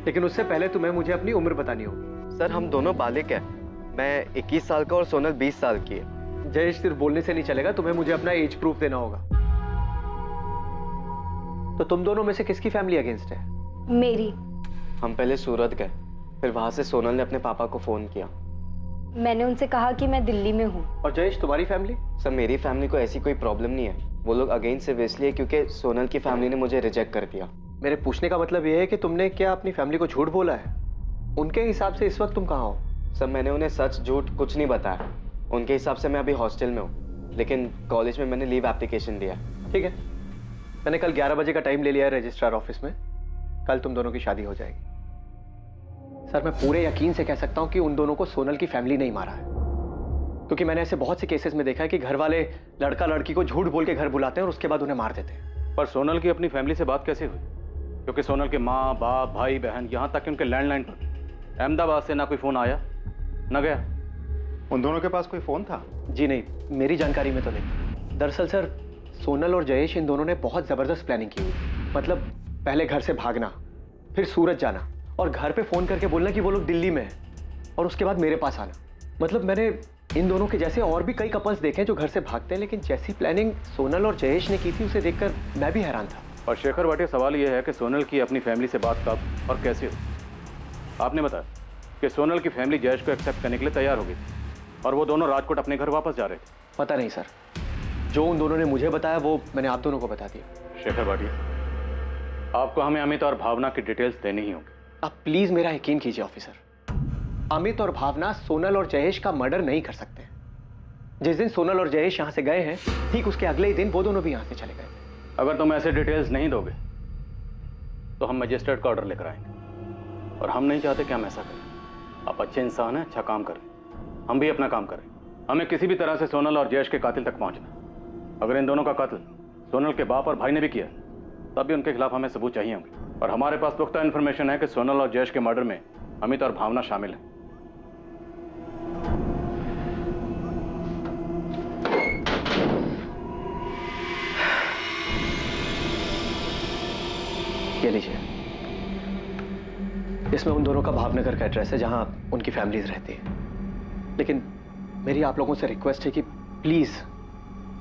लेकिन उससे पहले तुम्हें मुझे अपनी उम्र बतानी होगी। सर हम दोनों बालिग हैं। मैं 21 साल का और सोनल 20 साल की है। जयेश, सिर्फ बोलने से नहीं चलेगा, तुम्हें मुझे अपना एज प्रूफ देना होगा। तो तुम दोनों में से किसकी फैमिली अगेंस्ट है? मेरी। हम पहले सूरत गए, फिर वहां से सोनल ने अपने पापा को फोन किया। मैंने उनसे कहा कि मैं दिल्ली में हूँ। और जयेश, तुम्हारी फैमिली? सर मेरी फैमिली को ऐसी कोई प्रॉब्लम नहीं है। वो लोग अगेंस्ट सिर्फ इसलिए क्योंकि सोनल की फैमिली ने मुझे रिजेक्ट कर दिया। मेरे पूछने का मतलब ये है कि तुमने क्या अपनी फैमिली को झूठ बोला है? उनके हिसाब से इस वक्त तुम कहाँ हो? सर मैंने उन्हें सच झूठ कुछ नहीं बताया। उनके हिसाब से मैं अभी हॉस्टल में हूँ, लेकिन कॉलेज में मैंने लीव एप्लीकेशन दिया। ठीक है, मैंने कल 11 बजे का टाइम ले लिया है रजिस्ट्रार ऑफिस में। कल तुम दोनों की शादी हो जाएगी। सर, मैं पूरे यकीन से कह सकता हूँ कि उन दोनों को सोनल की फैमिली नहीं मारा है, क्योंकि मैंने ऐसे बहुत से केसेस में देखा है कि घर वाले लड़का लड़की को झूठ बोल के घर बुलाते हैं और उसके बाद उन्हें मार देते हैं। पर सोनल की अपनी फैमिली से बात कैसे हुई? क्योंकि सोनल के माँ बाप भाई बहन यहाँ तक कि उनके लैंडलाइन पर अहमदाबाद से ना कोई फोन आया ना गया। उन दोनों के पास कोई फोन था? जी नहीं, मेरी जानकारी में तो नहीं। दरअसल सर, सोनल और जयेश इन दोनों ने बहुत जबरदस्त प्लानिंग की हुई। मतलब पहले घर से भागना, फिर सूरत जाना और घर पे फोन करके बोलना कि वो लोग दिल्ली में हैं और उसके बाद मेरे पास आना। मतलब मैंने इन दोनों के जैसे और भी कई कपल्स देखे हैं जो घर से भागते हैं, लेकिन जैसी प्लानिंग सोनल और जयेश ने की थी उसे देखकर मैं भी हैरान था। और शेखर भाटिया, सवाल यह है कि सोनल की अपनी फैमिली से बात कब और कैसे हुई? आपने बताया कि सोनल की फैमिली जयेश को एक्सेप्ट करने के लिए तैयार हो गई थी और वो दोनों राजकोट अपने घर वापस जा रहे थे। पता नहीं सर, जो उन दोनों ने मुझे बताया वो मैंने आप दोनों को बता दिया। शेखर भाटिया, आपको हमें अमित और भावना की डिटेल्स देनी ही होगी। आप प्लीज मेरा यकीन कीजिए ऑफिसर, अमित और भावना सोनल और जयेश का मर्डर नहीं कर सकते। जिस दिन सोनल और जयेश यहाँ से गए हैं, ठीक उसके अगले ही दिन वो दोनों भी यहाँ से चले गए थे। अगर तुम ऐसे डिटेल्स नहीं दोगे तो हम मजिस्ट्रेट का ऑर्डर लेकर आएंगे, और हम नहीं चाहते कि हम ऐसा करें। आप अच्छे इंसान हैं, अच्छा काम करें, हम भी अपना काम करें। हमें किसी भी तरह से सोनल और जयेश के कातिल तक पहुंचना। अगर इन दोनों का कत्ल सोनल के बाप और भाई ने भी किया तब भी उनके खिलाफ हमें सबूत चाहिए होंगे, और हमारे पास पुख्ता इन्फॉर्मेशन है कि सोनल और जयेश के मर्डर में अमित और भावना शामिल हैं। ये लीजिए, इसमें उन दोनों का भावनगर का एड्रेस है जहां उनकी फैमिलीज रहती है। लेकिन मेरी आप लोगों से रिक्वेस्ट है कि प्लीज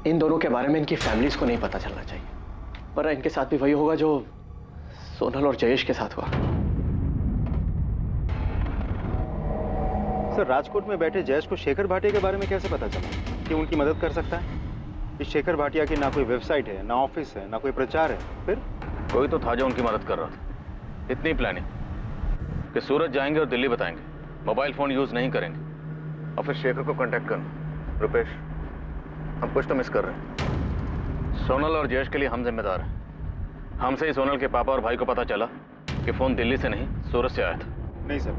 इन दोनों के बारे में इनकी फैमिलीज को नहीं पता चलना चाहिए, पर इनके साथ भी वही होगा जो सोनल और जयेश के साथ हुआ। सर, राजकोट में बैठे जयेश को शेखर भाटिया के बारे में कैसे पता चला कि उनकी मदद कर सकता है? इस शेखर भाटिया की ना कोई वेबसाइट है, ना ऑफिस है, ना कोई प्रचार है। फिर कोई तो था जो उनकी मदद कर रहा था। इतनी प्लानिंग कि सूरत जाएंगे और दिल्ली बताएंगे, मोबाइल फोन यूज नहीं करेंगे और फिर शेखर को कांटेक्ट करना। रुपेश, हम कुछ तो मिस कर रहे हैं। सोनल और जयेश के लिए हम जिम्मेदार हैं। हमसे ही सोनल के पापा और भाई को पता चला कि फोन दिल्ली से नहीं सूरत से आया था। नहीं सर,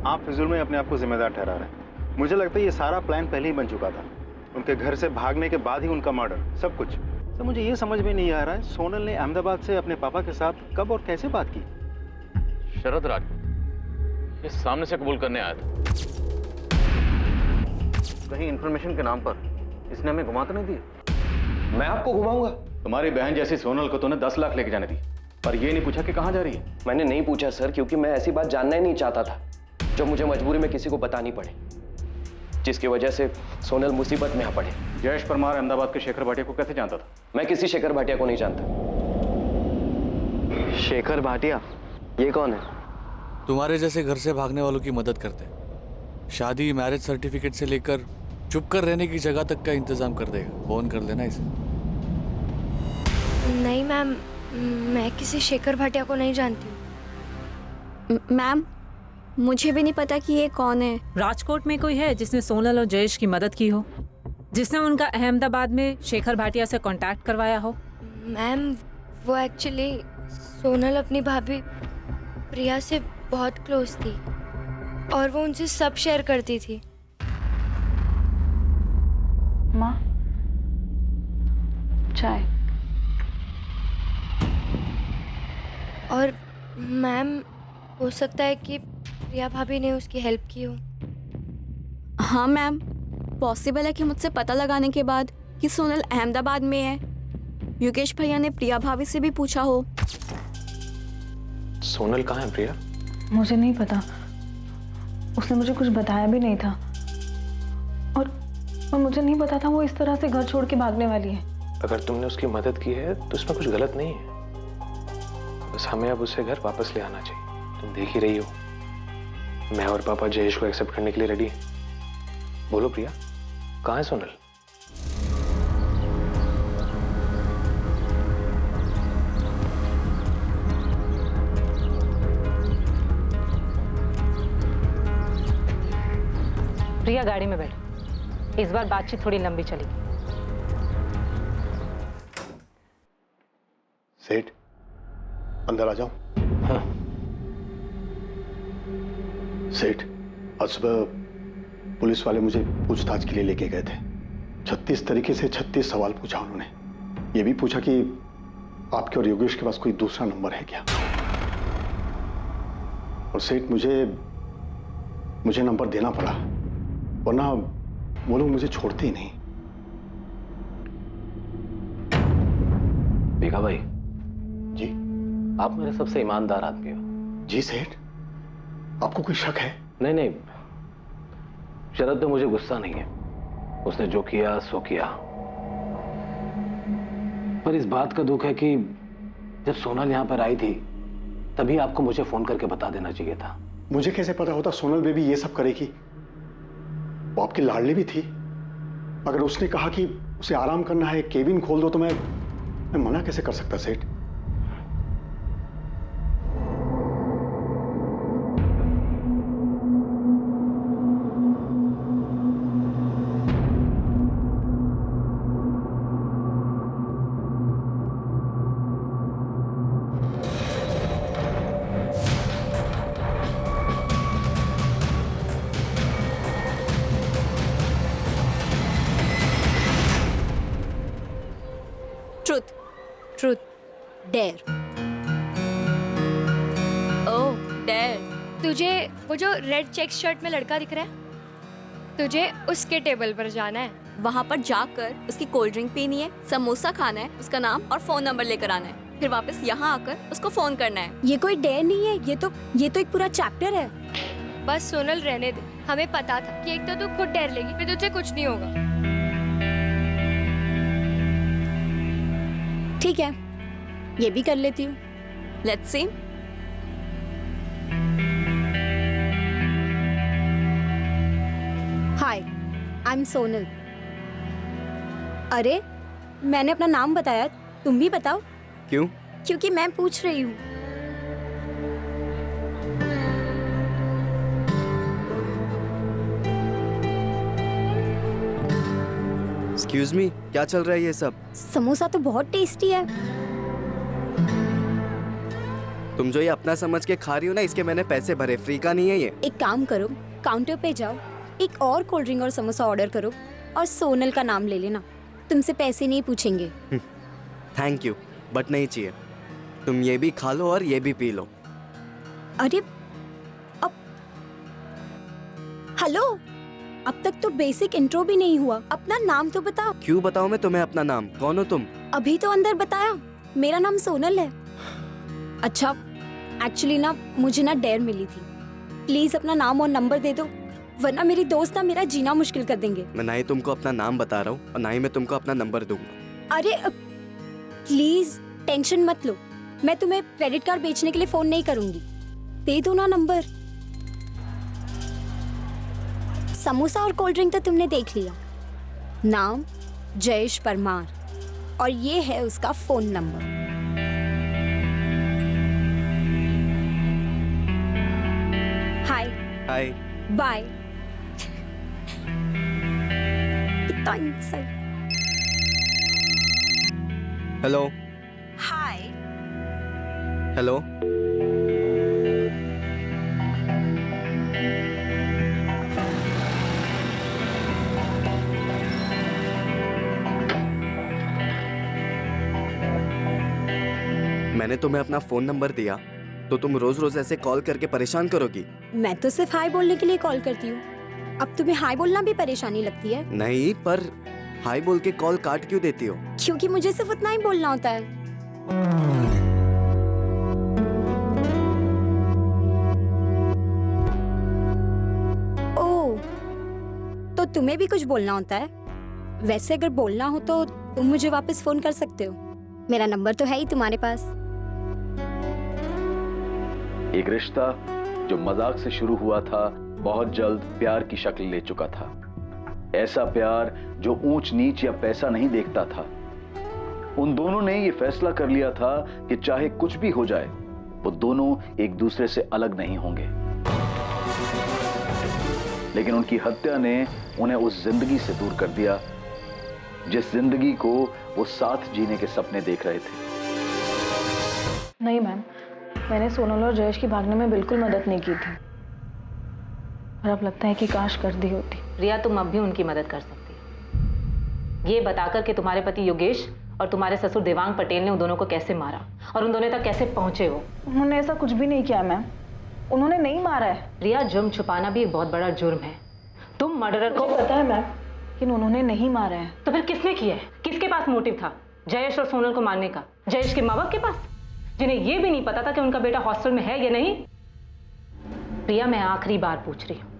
आप फिजूल में अपने आप को जिम्मेदार ठहरा रहे हैं। मुझे लगता है ये सारा प्लान पहले ही बन चुका था। उनके घर से भागने के बाद ही उनका मर्डर, सब कुछ। सर मुझे ये समझ में नहीं आ रहा है, सोनल ने अहमदाबाद से अपने पापा के साथ कब और कैसे बात की? शरद राज ये सामने से कबूल करने आया था। कहीं इंफॉर्मेशन के नाम पर इसने हमें घुमा तो नहीं दिया? मैं आपको घुमाऊंगा? तुम्हारी बहन जैसी सोनल को तूने 10 लाख लेके जाने दी, पर ये नहीं पूछा कि कहाँ जा रही है। मैंने नहीं पूछा सर, क्योंकि मैं ऐसी बात जानना ही नहीं चाहता था जो मुझे मजबूरी में किसी को बतानी पड़े, जिसकी वजह से सोनल मुसीबत में आ पड़े। जयेश परमार अहमदाबाद के शेखर भाटिया को कैसे जानता था? मैं किसी शेखर भाटिया को नहीं जानता। शेखर भाटिया? ये कौन है? तुम्हारे जैसे घर से भागने वालों की मदद करते हैं। शादी, मैरिज सर्टिफिकेट से लेकर चुप कर रहने की जगह तक का इंतजाम कर देगा। फोन कर लेना इसे। नहीं मैम, मैं किसी शेखर भाटिया को नहीं जानती। मैम, मुझे भी नहीं पता कि ये कौन है। राजकोट में कोई है जिसने सोनल और जयेश की मदद की हो, जिसने उनका अहमदाबाद में शेखर भाटिया से कांटेक्ट करवाया हो? मैम वो एक्चुअली सोनल अपनी भाभी प्रिया से बहुत क्लोज थी और वो उनसे सब शेयर करती थी। माँ, चाय। और मैम हो सकता है कि प्रिया भाभी ने उसकी हेल्प की हो। हाँ मैम, पॉसिबल है कि मुझसे पता लगाने के बाद कि सोनल अहमदाबाद में है, योगेश भैया ने प्रिया भाभी से भी पूछा हो। सोनल कहाँ है प्रिया? मुझे नहीं पता, उसने मुझे कुछ बताया भी नहीं था और मुझे नहीं पता था वो इस तरह से घर छोड़ के भागने वाली है। अगर तुमने उसकी मदद की है तो इसमें कुछ गलत नहीं है। बस हमें अब उसे घर वापस ले आना चाहिए। तुम देख ही रही हो, मैं और पापा जयेश को एक्सेप्ट करने के लिए रेडी हैं। बोलो प्रिया, कहाँ है सोनल? प्रिया गाड़ी में बैठ, इस बार बातचीत थोड़ी लंबी चलेगी। सेठ, अंदर आ जाओ। हाँ। सेठ, आज सुबह पुलिस वाले मुझे पूछताछ के लिए लेके गए थे। 36 तरीके से 36 सवाल पूछा उन्होंने। ये भी पूछा कि आपके और योगेश के पास कोई दूसरा नंबर है क्या। और सेठ, मुझे नंबर देना पड़ा, वरना वो लोग मुझे छोड़ते ही नहीं। भीखा भाई जी, आप मेरे सबसे ईमानदार आदमी हो। जी सेठ, आपको कोई शक है? नहीं, शरद पे मुझे गुस्सा नहीं है। उसने जो किया सो किया, पर इस बात का दुख है कि जब सोनल यहां पर आई थी तभी आपको मुझे फोन करके बता देना चाहिए था। मुझे कैसे पता होता सोनल बेबी ये सब करेगी? वो आपकी लाडली भी थी। अगर उसने कहा कि उसे आराम करना है, केबिन खोल दो, तो मैं मना कैसे कर सकता सेठ? Truth, dare. Oh dare. तुझे वो जो रेड चेक शर्ट में लड़का दिख रहा है, तुझे उसके टेबल पर जाना है। वहाँ पर जाकर उसकी कोल्ड ड्रिंक पीनी है, समोसा खाना है, उसका नाम और फोन नंबर लेकर आना है, फिर वापस यहाँ आकर उसको फोन करना है। ये कोई डेयर नहीं है, ये तो एक पूरा चैप्टर है। बस सोनल रहने दे, हमें पता था कि एक तो तू खुद डेर लेगी, फिर तुझसे कुछ नहीं होगा। ठीक है, ये भी कर लेती हूँ। Let's see. Hi, I am Sonal. अरे, मैंने अपना नाम बताया, तुम भी बताओ। क्यों? क्योंकि मैं पूछ रही हूँ। एक्सक्यूज मी, क्या चल रहा है ये सब? समोसा तो बहुत टेस्टी है। तुम जो ये अपना समझ के खा रही हो ना, इसके मैंने पैसे भरे, फ्री का नहीं है ये। एक काम करो, काउंटर पे जाओ, एक और कोल्ड ड्रिंक और समोसा ऑर्डर करो और सोनल का नाम ले लेना, तुमसे पैसे नहीं पूछेंगे। थैंक यू, बट नहीं चाहिए। तुम ये भी खा लो और ये भी पी लो। अरे अब हेलो, अब तक तो बेसिक इंट्रो भी नहीं हुआ, अपना नाम तो बताओ। क्यों बताऊं मैं तुम्हें अपना नाम? कौन हो तुम? अभी तो अंदर बताया, मेरा नाम सोनल है। अच्छा, एक्चुअली ना मुझे ना डेयर मिली थी, प्लीज अपना नाम और नंबर दे दो, वरना मेरी दोस्त ना मेरा जीना मुश्किल कर देंगे। मैं ना ही तुमको अपना नाम बता रहा हूँ और ना ही मैं तुमको अपना नंबर दूंगा। अरे प्लीज टेंशन मत लो, मैं तुम्हें क्रेडिट कार्ड बेचने के लिए फोन नहीं करूंगी, दे दो ना नंबर। समोसा और कोल्ड ड्रिंक तो तुमने देख लिया, नाम जयेश परमार और ये है उसका फोन नंबर। हाय हाय बाय। कितना इंसल्ट। Hello hi hello. मैंने तुम्हें अपना फोन नंबर दिया तो तुम रोज रोज ऐसे कॉल करके परेशान करोगी? मैं तो सिर्फ हाय बोलने के लिए कॉल करती हूँ, अब तुम्हें हाय बोलना भी परेशानी लगती है? नहीं, पर हाय बोल के कॉल काट क्यों देती हो? क्योंकि मुझे सिर्फ उतना ही बोलना होता है। ओह, तो तुम्हें भी कुछ बोलना होता है? वैसे अगर बोलना हो तो तुम मुझे वापस फोन कर सकते हो, मेरा नंबर तो है ही तुम्हारे पास। एक रिश्ता जो मजाक से शुरू हुआ था बहुत जल्द प्यार की शक्ल ले चुका था। ऐसा प्यार जो ऊंच नीच या पैसा नहीं देखता था। उन दोनों ने ये फैसला कर लिया था कि चाहे कुछ भी हो जाए वो दोनों एक दूसरे से अलग नहीं होंगे। लेकिन उनकी हत्या ने उन्हें उस जिंदगी से दूर कर दिया जिस जिंदगी को वो साथ जीने के सपने देख रहे थे। नहीं मैम, मैंने सोनल और जयेश की भागने में बिल्कुल मदद नहीं की थी, और अब लगता है कि काश कर दी होती। रिया, तुम अब भी उनकी मदद कर सकती हो, ये बताकर कि तुम्हारे पति योगेश और तुम्हारे ससुर देवांग पटेल ने उन दोनों को कैसे मारा और उन दोनों तक कैसे पहुंचे हो। उन्होंने ऐसा कुछ भी नहीं किया मैम, उन्होंने नहीं मारा है। रिया, जुर्म छुपाना भी एक बहुत बड़ा जुर्म है। तुम मर्डरर को पता है मैम, लेकिन उन्होंने नहीं मारा है। तो फिर किसने किया है? किसके पास मोटिव था जयेश और सोनल को मारने का? जयेश के माँ बाप के पास, जिन्हें यह भी नहीं पता था कि उनका बेटा हॉस्टल में है या नहीं। प्रिया, मैं आखिरी बार पूछ रही हूँ,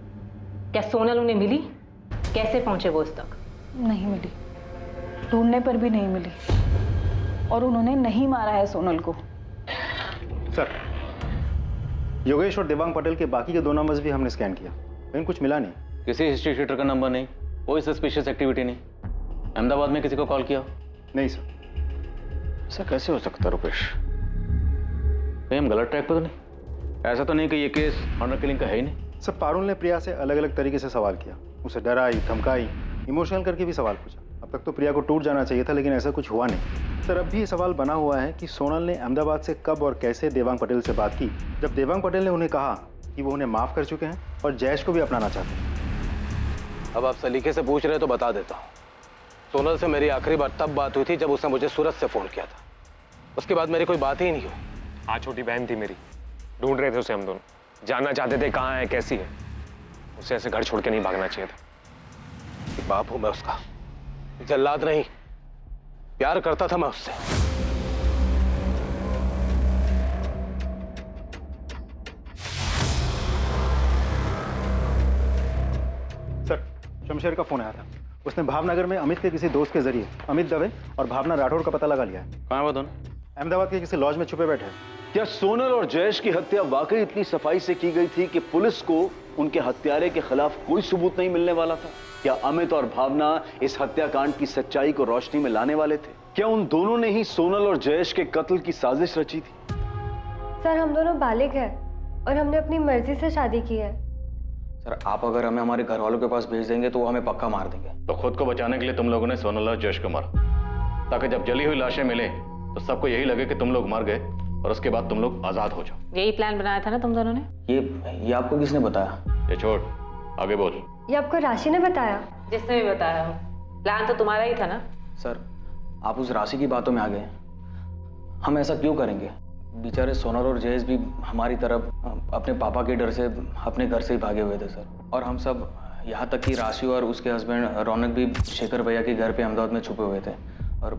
क्या सोनल उन्हें मिली? कैसे पहुंचे वो उस तक? नहीं मिली, ढूंढने पर भी नहीं मिली, और उन्होंने नहीं मारा है सोनल को। सर, योगेश और देवांग पटेल के बाकी के 2 नंबर्स भी हमने स्कैन किया, लेकिन कुछ मिला नहीं। किसी हिस्ट्री शीटर का नंबर नहीं, कोई सस्पिशियस एक्टिविटी नहीं। अहमदाबाद में किसी को कॉल किया? नहीं सर। ऐसा कैसे हो सकता रुपेश? कहीं हम गलत ट्रैक पर तो नहीं? ऐसा तो नहीं कि ये केस ऑनर किलिंग का है ही नहीं। सर, पारुल ने प्रिया से अलग अलग तरीके से सवाल किया, उसे डराई, धमकाई, इमोशनल करके भी सवाल पूछा। अब तक तो प्रिया को टूट जाना चाहिए था, लेकिन ऐसा कुछ हुआ नहीं। सर, अब भी ये सवाल बना हुआ है कि सोनल ने अहमदाबाद से कब और कैसे देवांग पटेल से बात की, जब देवांग पटेल ने उन्हें कहा कि वो उन्हें माफ कर चुके हैं और जयेश को भी अपनाना चाहते हैं। अब आप सलीके से पूछ रहे हैं तो बता देता हूँ। सोनल से मेरी आखिरी बार तब बात हुई थी जब उसने मुझे सूरत से फोन किया था, उसके बाद मेरी कोई बात ही नहीं हुई। हाँ, छोटी बहन थी मेरी, ढूंढ रहे थे उसे हम दोनों, जानना चाहते थे कहाँ है, कैसी है। उसे ऐसे घर छोड़ के नहीं भागना चाहिए था। बाप हूं मैं उसका, जल्लाद नहीं। प्यार करता था मैं उससे। सर, शमशेर का फोन आया था, उसने भावनगर में अमित के किसी दोस्त के जरिए अमित दवे और भावना राठौड़ का पता लगा लिया है। कहाँ है वो दोनों? अहमदाबाद के किसी लॉज में छुपे बैठे हैं। क्या सोनल और जयेश की हत्या वाकई इतनी सफाई से की गई थी कि पुलिस को उनके हत्यारे के खिलाफ कोई सबूत नहीं मिलने वाला था? क्या अमित और भावना इस हत्याकांड की सच्चाई को रोशनी में लाने वाले थे? क्या उन दोनों ने ही सोनल और जयेश के कत्ल की साजिश रची थी? सर, हम दोनों बालिग हैं और हमने अपनी मर्जी से शादी की है। सर आप अगर हमें हमारे घर वालों के पास भेज देंगे तो वो हमें पक्का मार देंगे। तो खुद को बचाने के लिए तुम लोगों ने सोनल और जयेश को मारा, ताकि जब जली हुई लाशें मिले तो सबको यही लगे कि तुम लोग मर गए और उसके बाद तुम लोग आजाद हो जाओ। यही प्लान बनाया था ना तुम दोनों ने? ये आपको किसने बताया? ये छोड़, आगे बोल। ये आपको राशि ने बताया? जिसने भी बताया हो, प्लान तो तुम्हारा ही था ना। सर आप उस राशि की बातों में आ गए। हम ऐसा क्यों करेंगे? बेचारे सोनल और जयेश भी हमारी तरफ अपने पापा के डर से अपने घर से ही भागे हुए थे सर। और हम सब, यहाँ तक कि राशि और उसके हस्बैंड रौनक भी शेखर भैया के घर पे अहमदाबाद में छुपे हुए थे और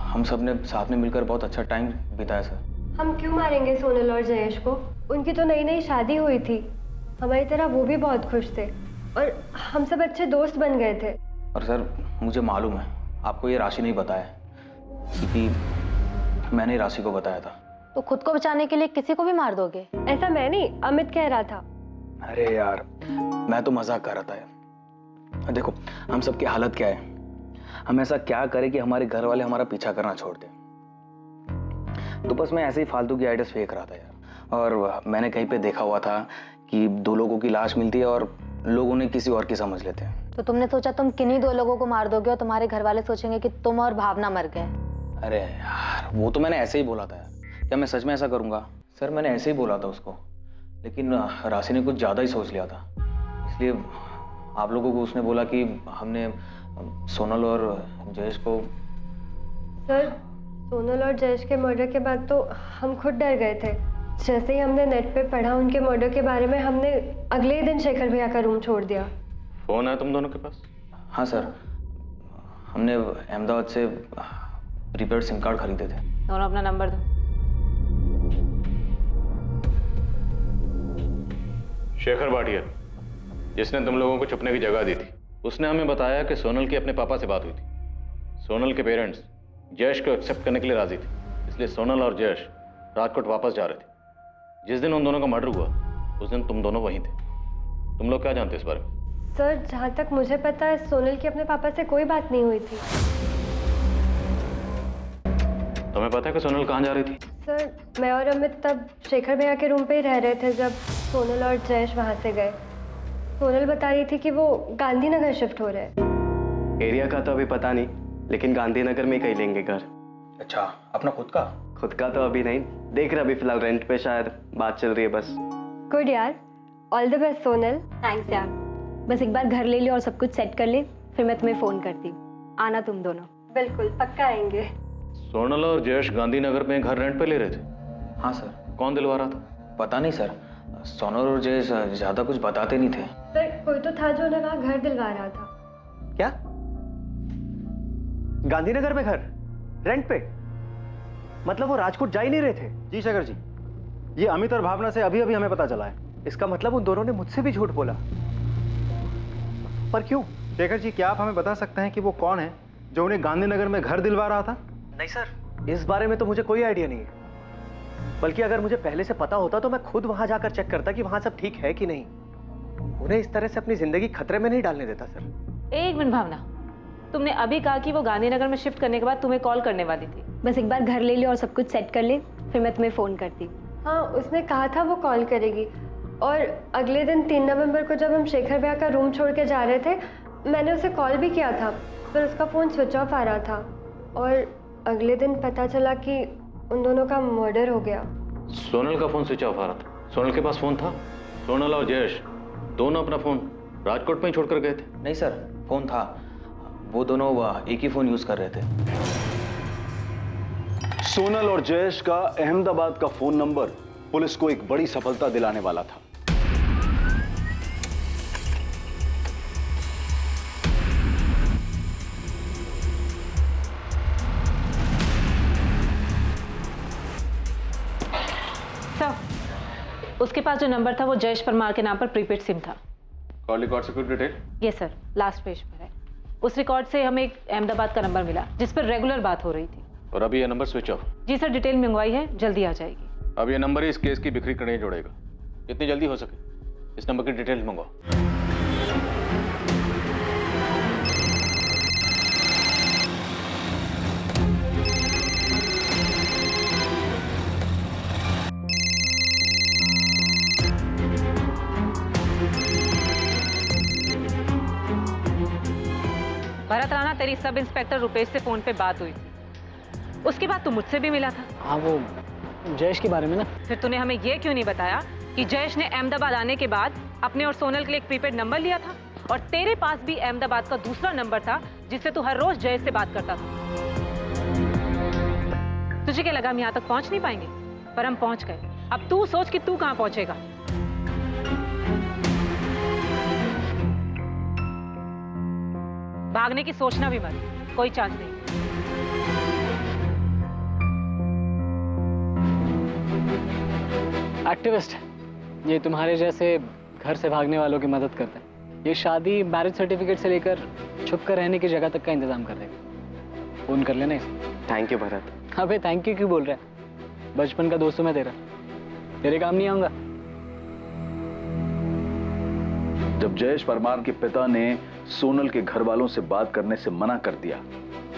हम सब ने साथ में मिलकर बहुत अच्छा टाइम बिताया सर। हम क्यों मारेंगे सोनल और जयेश को? उनकी तो नई नई शादी हुई थी, हमारी तरह वो भी बहुत खुश थे और हम सब अच्छे दोस्त बन गए थे। और सर मुझे मालूम है आपको ये राशि नहीं बताया, क्योंकि मैंने राशि को बताया था। तो खुद को बचाने के लिए किसी को भी मार दोगे? ऐसा मैं नहीं, अमित कह रहा था। अरे यार मैं तो मजाक कर रहा था यार। देखो हम सबकी हालत क्या है, हम ऐसा क्या करें कि हमारे घर वाले हमारा पीछा करना छोड़ दें। तो बस मैं ऐसे ही फालतू की आइडियाज फेंक रहा था यार। और मैंने कहीं पे देखा हुआ था कि 2 लोगों की लाश मिलती है और लोग उन्हें किसी और की समझ लेते हैं। तो तुमने सोचा तुम किन्हीं 2 लोगों को मार दोगे और तुम्हारे घर वाले सोचेंगे कि तुम और भावना मर गए। अरे यार वो तो मैंने ऐसे ही बोला था यार, क्या मैं सच में ऐसा करूंगा? सर मैंने ऐसे ही बोला था उसको, लेकिन राशि ने कुछ ज्यादा ही सोच लिया था। इसलिए आप लोगों को उसने बोला कि हमने सोनल और जयेश को। सर सोनल और जयेश के मर्डर के बाद तो हम खुद डर गए थे। जैसे ही हमने नेट पे पढ़ा उनके मर्डर के बारे में, हमने अगले ही दिन शेखर भैया का रूम छोड़ दिया। फोन है तुम दोनों के पास? हाँ सर, हमने अहमदाबाद से प्रीपेड सिम कार्ड खरीदे थे। दोनों अपना नंबर दो। शेखर भाटिया, जिसने तुम लोगों को छुपने की जगह दी थी, उसने हमें बताया कि सोनल की अपने पापा से बात हुई थी। सोनल के पेरेंट्स जयेश को एक्सेप्ट करने के लिए राजी थे, इसलिए सोनल और जयेश राजकोट वापस जा रहे थे। जिस दिन उन दोनों का मर्डर हुआ उस दिन तुम दोनों वहीं थे। तुम लोग क्या जानते हो इस बारे में? सर जहाँ तक मुझे पता है सोनल की अपने पापा से कोई बात नहीं हुई थी। तुम्हें पता है कि सोनल कहाँ जा रही थी? सर मैं और अमित तब शेखर भैया के रूम पे ही रह रहे थे जब सोनल और जयेश वहाँ से गए। सोनल बता रही थी कि वो गांधीनगर शिफ्ट हो रहे हैं। एरिया का तो अभी पता नहीं, लेकिन गांधीनगर में कहीं लेंगे घर। अच्छा, अपना खुद का? खुद का तो अभी नहीं देख रहे, अभी फिलहाल रेंट पे शायद बात चल रही है बस। गुड यार, all the best Sonal. Thanks यार, बस एक बार घर ले ले और सब कुछ सेट कर ले, फिर मैं तुम्हें फोन करती हूँ। आना तुम दोनों। बिल्कुल पक्का आएंगे। सोनल और जयेश गांधीनगर में घर रेंट पे ले रहे थे? हाँ सर। कौन दिलवा रहा था? पता नहीं सर, सोनल और जयेश ज्यादा कुछ बताते नहीं थे। सर कोई तो था जो उन्हें वहाँ घर दिलवा रहा था। क्या? गांधीनगर में घर रेंट पे? मतलब वो राजकोट जा ही नहीं रहे थे? जी शेखर जी, ये अमित और भावना से अभी अभी हमें पता चला है। इसका मतलब उन दोनों ने मुझसे भी झूठ बोला। पर क्यों? शेखर जी क्या आप हमें बता सकते हैं कि वो कौन है जो उन्हें गांधीनगर में घर दिलवा रहा था? नहीं सर, इस बारे में तो मुझे कोई आइडिया नहीं है। बल्कि अगर मुझे पहले से पता होता तो मैं खुद वहां जाकर चेक करता कि वहां सब ठीक है कि नहीं। उन्हें इस तरह से अपनी जिंदगी खतरे में नहीं डालने देता सर। एक मिनट भावना, तुमने अभी कहा कि वो गांधीनगर में शिफ्ट करने के बाद तुम्हें कॉल करने वाली थी। बस एक बार घर ले ले और सब कुछ सेट कर ले, फिर मैं तुम्हें फोन करती हूँ। हाँ उसने कहा था वो कॉल करेगी। और अगले दिन 3 नवंबर को जब हम शेखर भैया का रूम छोड़ के जा रहे थे, मैंने उसे कॉल भी किया था, पर उसका फ़ोन स्विच ऑफ आ रहा था। और अगले दिन पता चला कि उन दोनों का मर्डर हो गया। सोनल का फोन स्विच ऑफ आ रहा था? सोनल के पास फोन था? सोनल और जयेश दोनों अपना फोन राजकोट में ही छोड़कर गए थे? नहीं सर, फोन था, वो दोनों एक ही फोन यूज कर रहे थे। सोनल और जयेश का अहमदाबाद का फोन नंबर पुलिस को एक बड़ी सफलता दिलाने वाला था। उसके पास जो नंबर था वो जयेश परमार के नाम पर प्रीपेड सिम था। कॉल रिकॉर्ड से कुछ detail? Yes sir, last page पर है। उस रिकॉर्ड से हमें एक अहमदाबाद का नंबर मिला जिस पर रेगुलर बात हो रही थी। और अभी ये नंबर स्विच ऑफ? जी सर, डिटेल मंगवाई है, जल्दी आ जाएगी। अब ये नंबर ही इस केस की बिक्री करने जोड़ेगा। जितनी जल्दी हो सके इस नंबर की डिटेल मंगवाओ। तुम्हारी सब इंस्पेक्टर रुपेश से फोन पे बात हुई थी। उसके बाद तू मुझसे भी मिला था। हाँ, वो जयेश के बारे में ना। फिर तूने हमें ये क्यों नहीं बताया कि जयेश ने अहमदाबाद आने के बाद अपने और सोनल के लिए एक प्रीपेड नंबर लिया था और तेरे पास भी अहमदाबाद का दूसरा नंबर था जिससे तू हर रोज जयेश से बात करता था। तुझे क्या लगा हम यहाँ तक पहुंच नहीं पाएंगे? पर हम पहुंच गए। अब तू सोच कि तू कहाँ पहुंचेगा। भागने की सोचना भी मत, कोई चांस नहीं। एक्टिविस्ट है ये, तुम्हारे जैसे घर से भागने वालों की मदद करता है। ये शादी मैरिज सर्टिफिकेट से लेकर छुप कर रहने की जगह तक का इंतजाम कर देगा। फोन कर लेना इसे। Thank you Bharat. अबे थैंक यू क्यों बोल रहा है? बचपन का दोस्त हूं मैं तेरा, तेरे काम नहीं आऊंगा। जब जयेश परमार के पिता ने सोनल के घर वालों से बात करने से मना कर दिया,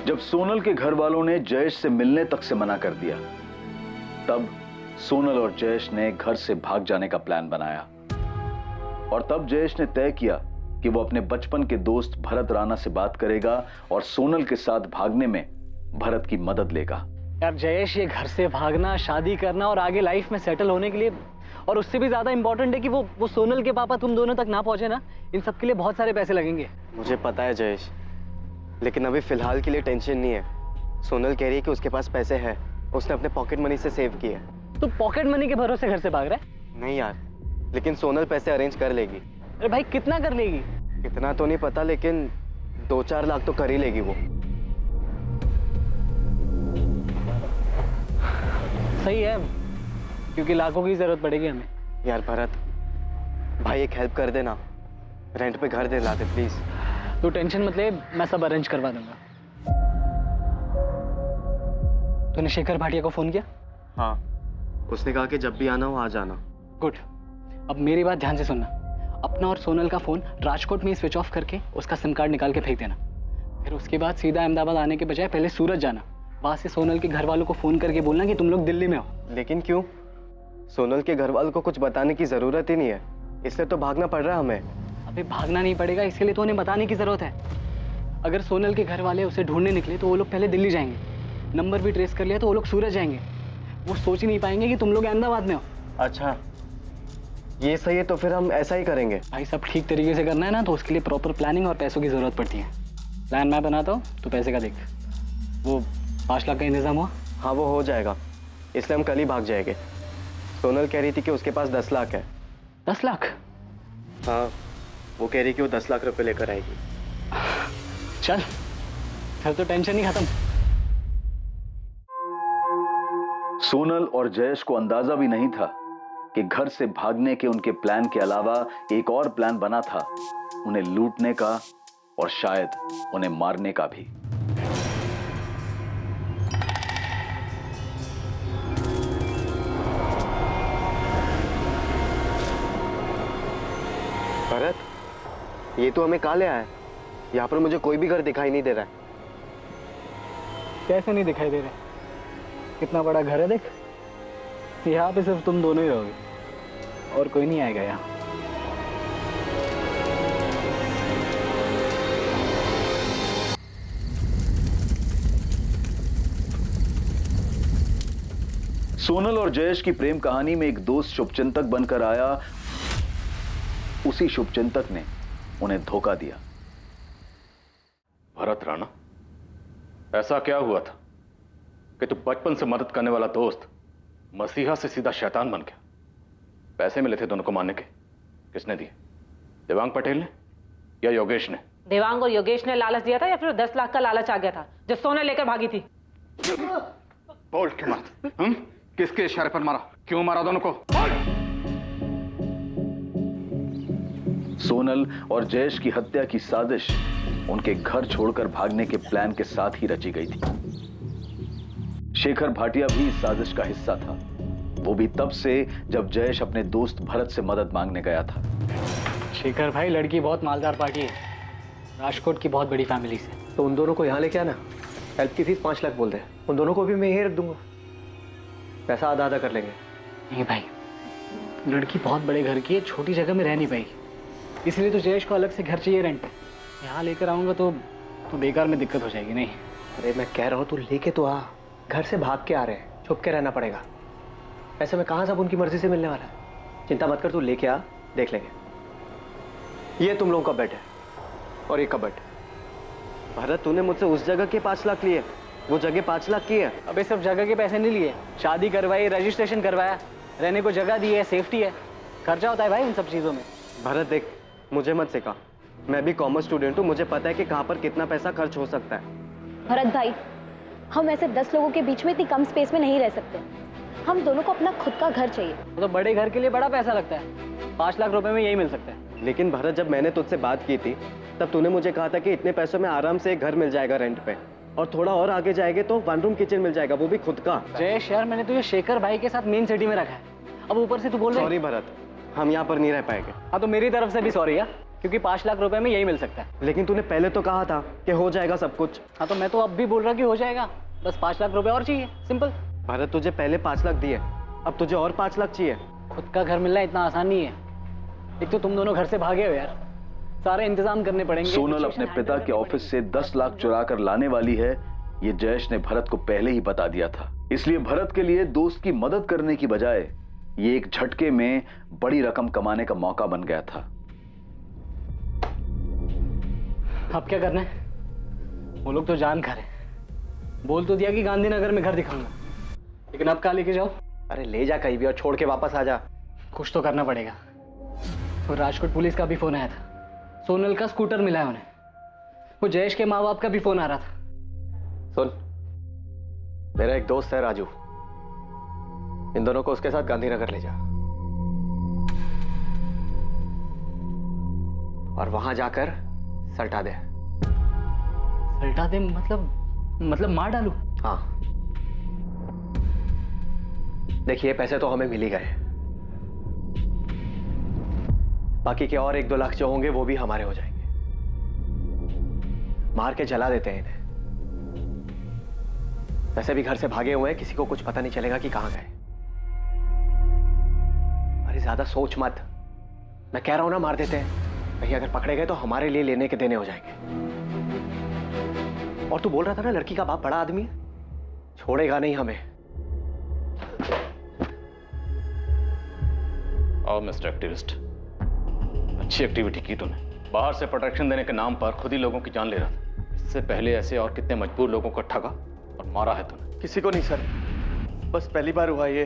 जब सोनल के घर वालों ने जयेश से मिलने तक से मना कर दिया, तब सोनल और जयेश ने घर से भाग जाने का प्लान बनाया। और तब जयेश ने तय किया कि वो अपने बचपन के दोस्त भरत राणा से बात करेगा और सोनल के साथ भागने में भरत की मदद लेगा। यार जयेश, ये घर से भागना, शादी करना और आगे लाइफ में सेटल होने के लिए, और उससे भी ज्यादा इंपॉर्टेंट है कि वो सोनल के पापा तुम दोनों तक ना पहुंचे ना, इन सब के लिए बहुत सारे पैसे लगेंगे। मुझे पता है जयेश, लेकिन अभी फिलहाल के लिए टेंशन नहीं है। सोनल कह रही है कि उसके पास पैसे हैं, उसने अपने पॉकेट मनी से सेव किए। तो पॉकेट मनी के भरोसे घर से भाग रहा है? नहीं यार, लेकिन सोनल पैसे अरेंज कर लेगी। अरे भाई कितना कर लेगी? कितना तो नहीं पता, लेकिन 2-4 लाख तो कर ही लेगी वो। सही है, क्योंकि लाखों की जरूरत पड़ेगी हमें। यार भरत भाई, एक हेल्प कर देना, रेंट पे घर दिला दे प्लीज। तू टेंशन मत ले, मैं सब अरेंज करवा दूंगा। तूने शेखर भाटिया को फोन किया? हाँ, उसने कहा कि जब भी आना हो आ जाना। गुड। अब मेरी बात ध्यान से सुनना, अपना और सोनल का फोन राजकोट में ही स्विच ऑफ करके उसका सिम कार्ड निकाल के फेंक देना। फिर उसके बाद सीधा अहमदाबाद आने के बजाय पहले सूरत जाना, वहां से सोनल के घर वालों को फोन करके बोलना कि तुम लोग दिल्ली में हो। लेकिन क्यों? सोनल के घर वालों को कुछ बताने की जरूरत ही नहीं है, इसलिए तो भागना पड़ रहा है हमें। अबे भागना नहीं पड़ेगा, इसके लिए तो उन्हें बताने की जरूरत है। अगर सोनल के घर वाले उसे ढूंढने निकले तो वो लोग पहले दिल्ली जाएंगे, नंबर भी ट्रेस कर लिया तो वो लोग सूरत जाएंगे। वो सोच ही नहीं पाएंगे कि तुम लोग अहमदाबाद में हो। अच्छा, ये सही है, तो फिर हम ऐसा ही करेंगे। भाई सब ठीक तरीके से करना है ना, तो उसके लिए प्रॉपर प्लानिंग और पैसों की जरूरत पड़ती है। प्लान मैं बनाता हूँ, तो पैसे का देख। वो 5 लाख का इंतजाम हुआ? हाँ वो हो जाएगा, इसलिए हम कल ही भाग जाएंगे। सोनल कह रही थी कि उसके पास 10 लाख है। 10 लाख? हाँ, वो कह रही कि वो 10 लाख रुपए लेकर आएगी। चल फिर तो टेंशन ही खत्म। सोनल और जयेश को अंदाजा भी नहीं था कि घर से भागने के उनके प्लान के अलावा एक और प्लान बना था, उन्हें लूटने का और शायद उन्हें मारने का भी। भरत, ये तो हमें कहाँ ले आया है? यहाँ पर मुझे कोई भी घर दिखाई नहीं दे रहा है। कैसे नहीं दिखाई दे रहा? कितना बड़ा घर है देख। यहाँ पे सिर्फ तुम दोनों ही रहोगे और कोई नहीं आएगा यहाँ। सोनल और जयेश की प्रेम कहानी में एक दोस्त शुभचिंतक बनकर आया, उसी शुभचिंतक ने उन्हें धोखा दिया। भरत राणा, ऐसा क्या हुआ था कि तू बचपन से मदद करने वाला दोस्त मसीहा से सीधा शैतान बन गया? पैसे मिले थे दोनों को मारने के, किसने दिए? देवांग पटेल ने या योगेश ने? देवांग और योगेश ने लालच दिया था या फिर 10 लाख का लालच आ गया था जो सोने लेकर भागी थी? बोल क्यों मारा? किसके इशारे पर मारा? क्यों मारा दोनों को? सोनल और जयेश की हत्या की साजिश उनके घर छोड़कर भागने के प्लान के साथ ही रची गई थी। शेखर भाटिया भी इस साजिश का हिस्सा था, वो भी तब से जब जयेश अपने दोस्त भरत से मदद मांगने गया था। शेखर भाई, लड़की बहुत मालदार पार्टी है, राजकोट की बहुत बड़ी फैमिली से। तो उन दोनों को यहाँ लेके आना, हेल्प की फीस 5 लाख बोल रहे हैं, उन दोनों को भी मैं यही रख दूंगा, पैसा आधा आधा कर लेंगे। नहीं भाई, लड़की बहुत बड़े घर की है, छोटी जगह में रह नहीं पाएगी, इसलिए तो जयेश को अलग से घर चाहिए रेंट पे। यहाँ लेकर आऊंगा तो तो बेकार में दिक्कत हो जाएगी। नहीं, अरे मैं कह रहा हूँ तू लेके तो आ, घर से भाग के आ रहे हैं, छुप के रहना पड़ेगा। ऐसे में कहाँ सब उनकी मर्जी से मिलने वाला है। चिंता मत कर, तू लेके आ, देख लेंगे। ये तुम लोगों का बेड है और ये कबर्ड। भरत, तूने मुझसे उस जगह के 5 लाख लिए, वो जगह 5 लाख की है। अबे सिर्फ जगह के पैसे नहीं लिए, शादी करवाई, रजिस्ट्रेशन करवाया, रहने को जगह दी है, सेफ्टी है, खर्चा होता है भाई इन सब चीज़ों में। भरत देख, मुझे मत सिखा, मैं भी कॉमर्स स्टूडेंट हूँ, मुझे पता है कि कहाँ पर कितना पैसा खर्च हो सकता है। भरत भाई, हम ऐसे 10 लोगों के बीच में इतनी कम स्पेस में नहीं रह सकते। हम दोनों को अपना खुद का घर चाहिए। तो बड़े घर के लिए बड़ा पैसा लगता है, 5 लाख रुपए में यही मिल सकता है। लेकिन भरत, जब मैंने तुझसे बात की थी तब तूने मुझे कहा था कि इतने पैसों में आराम से एक घर मिल जाएगा रेंट पे, और थोड़ा और आगे जाएंगे तो 1 रूम किचन मिल जाएगा, वो भी खुद का। जयेश यार, मैंने तुझे शेखर भाई के साथ मेन सिटी में रखा है, अब ऊपर से तू बोल रहा है। सॉरी भरत, हम यहाँ पर नहीं रह पाएंगे। हाँ तो मेरी तरफ से भी सॉरी है, क्योंकि 5 लाख रुपए में यही मिल सकता है। लेकिन तूने पहले तो कहा था कि हो जाएगा सब कुछ। हाँ तो मैं तो अब भी बोल रहा कि हो जाएगा, बस 5 लाख रुपए और चाहिए, सिंपल। भरत, तुझे पहले 5 लाख दिए, अब तुझे और 5 लाख चाहिए। खुद का घर मिलना इतना आसान नहीं है। एक तो तुम दोनों घर से भागे हो यार, सारे इंतजाम करने पड़ेंगे। सोनल अपने पिता के ऑफिस से 10 लाख चुरा कर लाने वाली है, ये जयेश ने भरत को पहले ही बता दिया था। इसलिए भरत के लिए दोस्त की मदद करने की बजाय ये एक झटके में बड़ी रकम कमाने का मौका बन गया था। अब क्या करना है? वो लोग तो जान खा रहे, बोल तो दिया कि गांधीनगर में घर दिखाऊंगा, लेकिन अब कहाँ लेके जाओ? अरे ले जा कहीं भी और छोड़ के वापस आ जा। कुछ तो करना पड़ेगा। तो राजकोट पुलिस का भी फोन आया था, सोनल का स्कूटर मिला है उन्हें। वो जयेश के माँ बाप का भी फोन आ रहा था। सुन, मेरा एक दोस्त है राजू, इन दोनों को उसके साथ गांधीनगर ले जा और वहां जाकर सल्टा दे। सल्टा दे मतलब मार डालू? हाँ, देखिए पैसे तो हमें मिल ही गए, बाकी के और 1-2 लाख जो होंगे वो भी हमारे हो जाएंगे। मार के जला देते हैं इन्हें। वैसे भी घर से भागे हुए हैं, किसी को कुछ पता नहीं चलेगा कि कहां गए। अरे ज्यादा सोच मत, मैं कह रहा हूं ना मार देते हैं, कहीं अगर पकड़े गए तो हमारे लिए लेने के देने हो जाएंगे। और तू बोल रहा था ना लड़की का बाप बड़ा आदमी है, छोड़ेगा नहीं हमें। और मिस्टर एक्टिविस्ट, अच्छी एक्टिविटी की तूने। बाहर से प्रोटेक्शन देने के नाम पर खुद ही लोगों की जान ले रहा था। इससे पहले ऐसे और कितने मजबूर लोगों को ठगा और मारा है तूने। किसी को नहीं सर, बस पहली बार हुआ ये।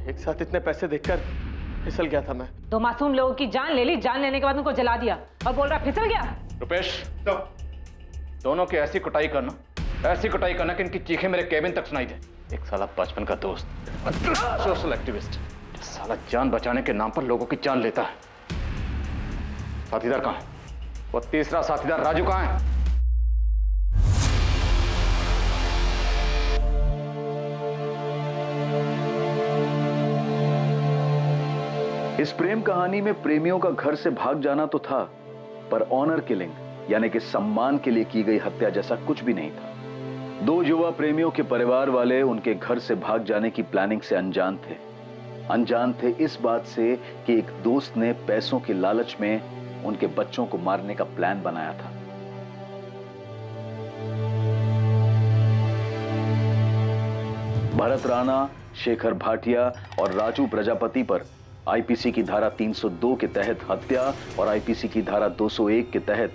एक साथ इतने पैसे देखकर फिसल गया था मैं। तो मासूम लोगों की जान ले ली, जान लेने के बाद उनको जला दिया और बोल रहा फिसल गया। रुपेश, दोनों की ऐसी कुटाई करना कि इनकी चीखें मेरे केबिन तक सुनाई दे। एक साला बचपन का दोस्त, सोशल एक्टिविस्ट, साला जान बचाने के नाम पर लोगों की जान लेता है। साथीदार कहां है? वो तीसरा साथीदार राजू कहां है? इस प्रेम कहानी में प्रेमियों का घर से भाग जाना तो था, पर ऑनर किलिंग यानी कि सम्मान के लिए की गई हत्या जैसा कुछ भी नहीं था। 2 युवा प्रेमियों के परिवार वाले उनके घर से भाग जाने की प्लानिंग से अनजान थे इस बात से कि एक दोस्त ने पैसों के लालच में उनके बच्चों को मारने का प्लान बनाया था। भरत राणा, शेखर भाटिया और राजू प्रजापति पर आईपीसी की धारा 302 के तहत हत्या और आईपीसी की धारा 201 के तहत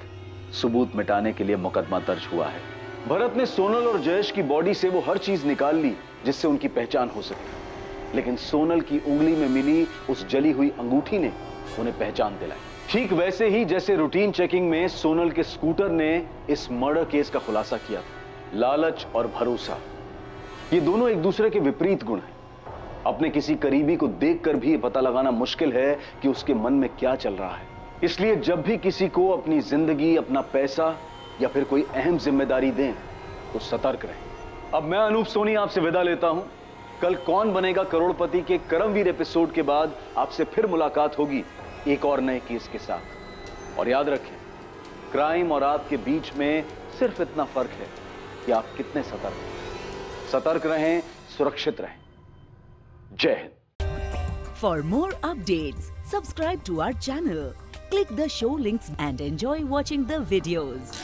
सबूत मिटाने के लिए मुकदमा दर्ज हुआ है। भरत ने सोनल और जयेश की बॉडी से वो हर चीज निकाल ली जिससे उनकी पहचान हो सके, लेकिन सोनल की उंगली में मिली उस जली हुई अंगूठी ने उन्हें पहचान दिलाई। ठीक वैसे ही जैसे रूटीन चेकिंग में सोनल के स्कूटर ने इस मर्डर केस का खुलासा किया था। लालच और भरोसा, ये दोनों एक दूसरे के विपरीत गुण हैं। अपने किसी करीबी को देखकर भी ये पता लगाना मुश्किल है कि उसके मन में क्या चल रहा है। इसलिए जब भी किसी को अपनी जिंदगी, अपना पैसा या फिर कोई अहम जिम्मेदारी दें तो सतर्क रहें। अब मैं अनूप सोनी आपसे विदा लेता हूं। कल कौन बनेगा करोड़पति के करमवीर एपिसोड के बाद आपसे फिर मुलाकात होगी एक और नए केस के साथ। और याद रखें, क्राइम और आपके बीच में सिर्फ इतना फर्क है कि आप कितने सतर्क हैं। सतर्क रहें, सुरक्षित रहें। जय Hind. For more updates, subscribe to our channel, click the show links and enjoy watching the videos.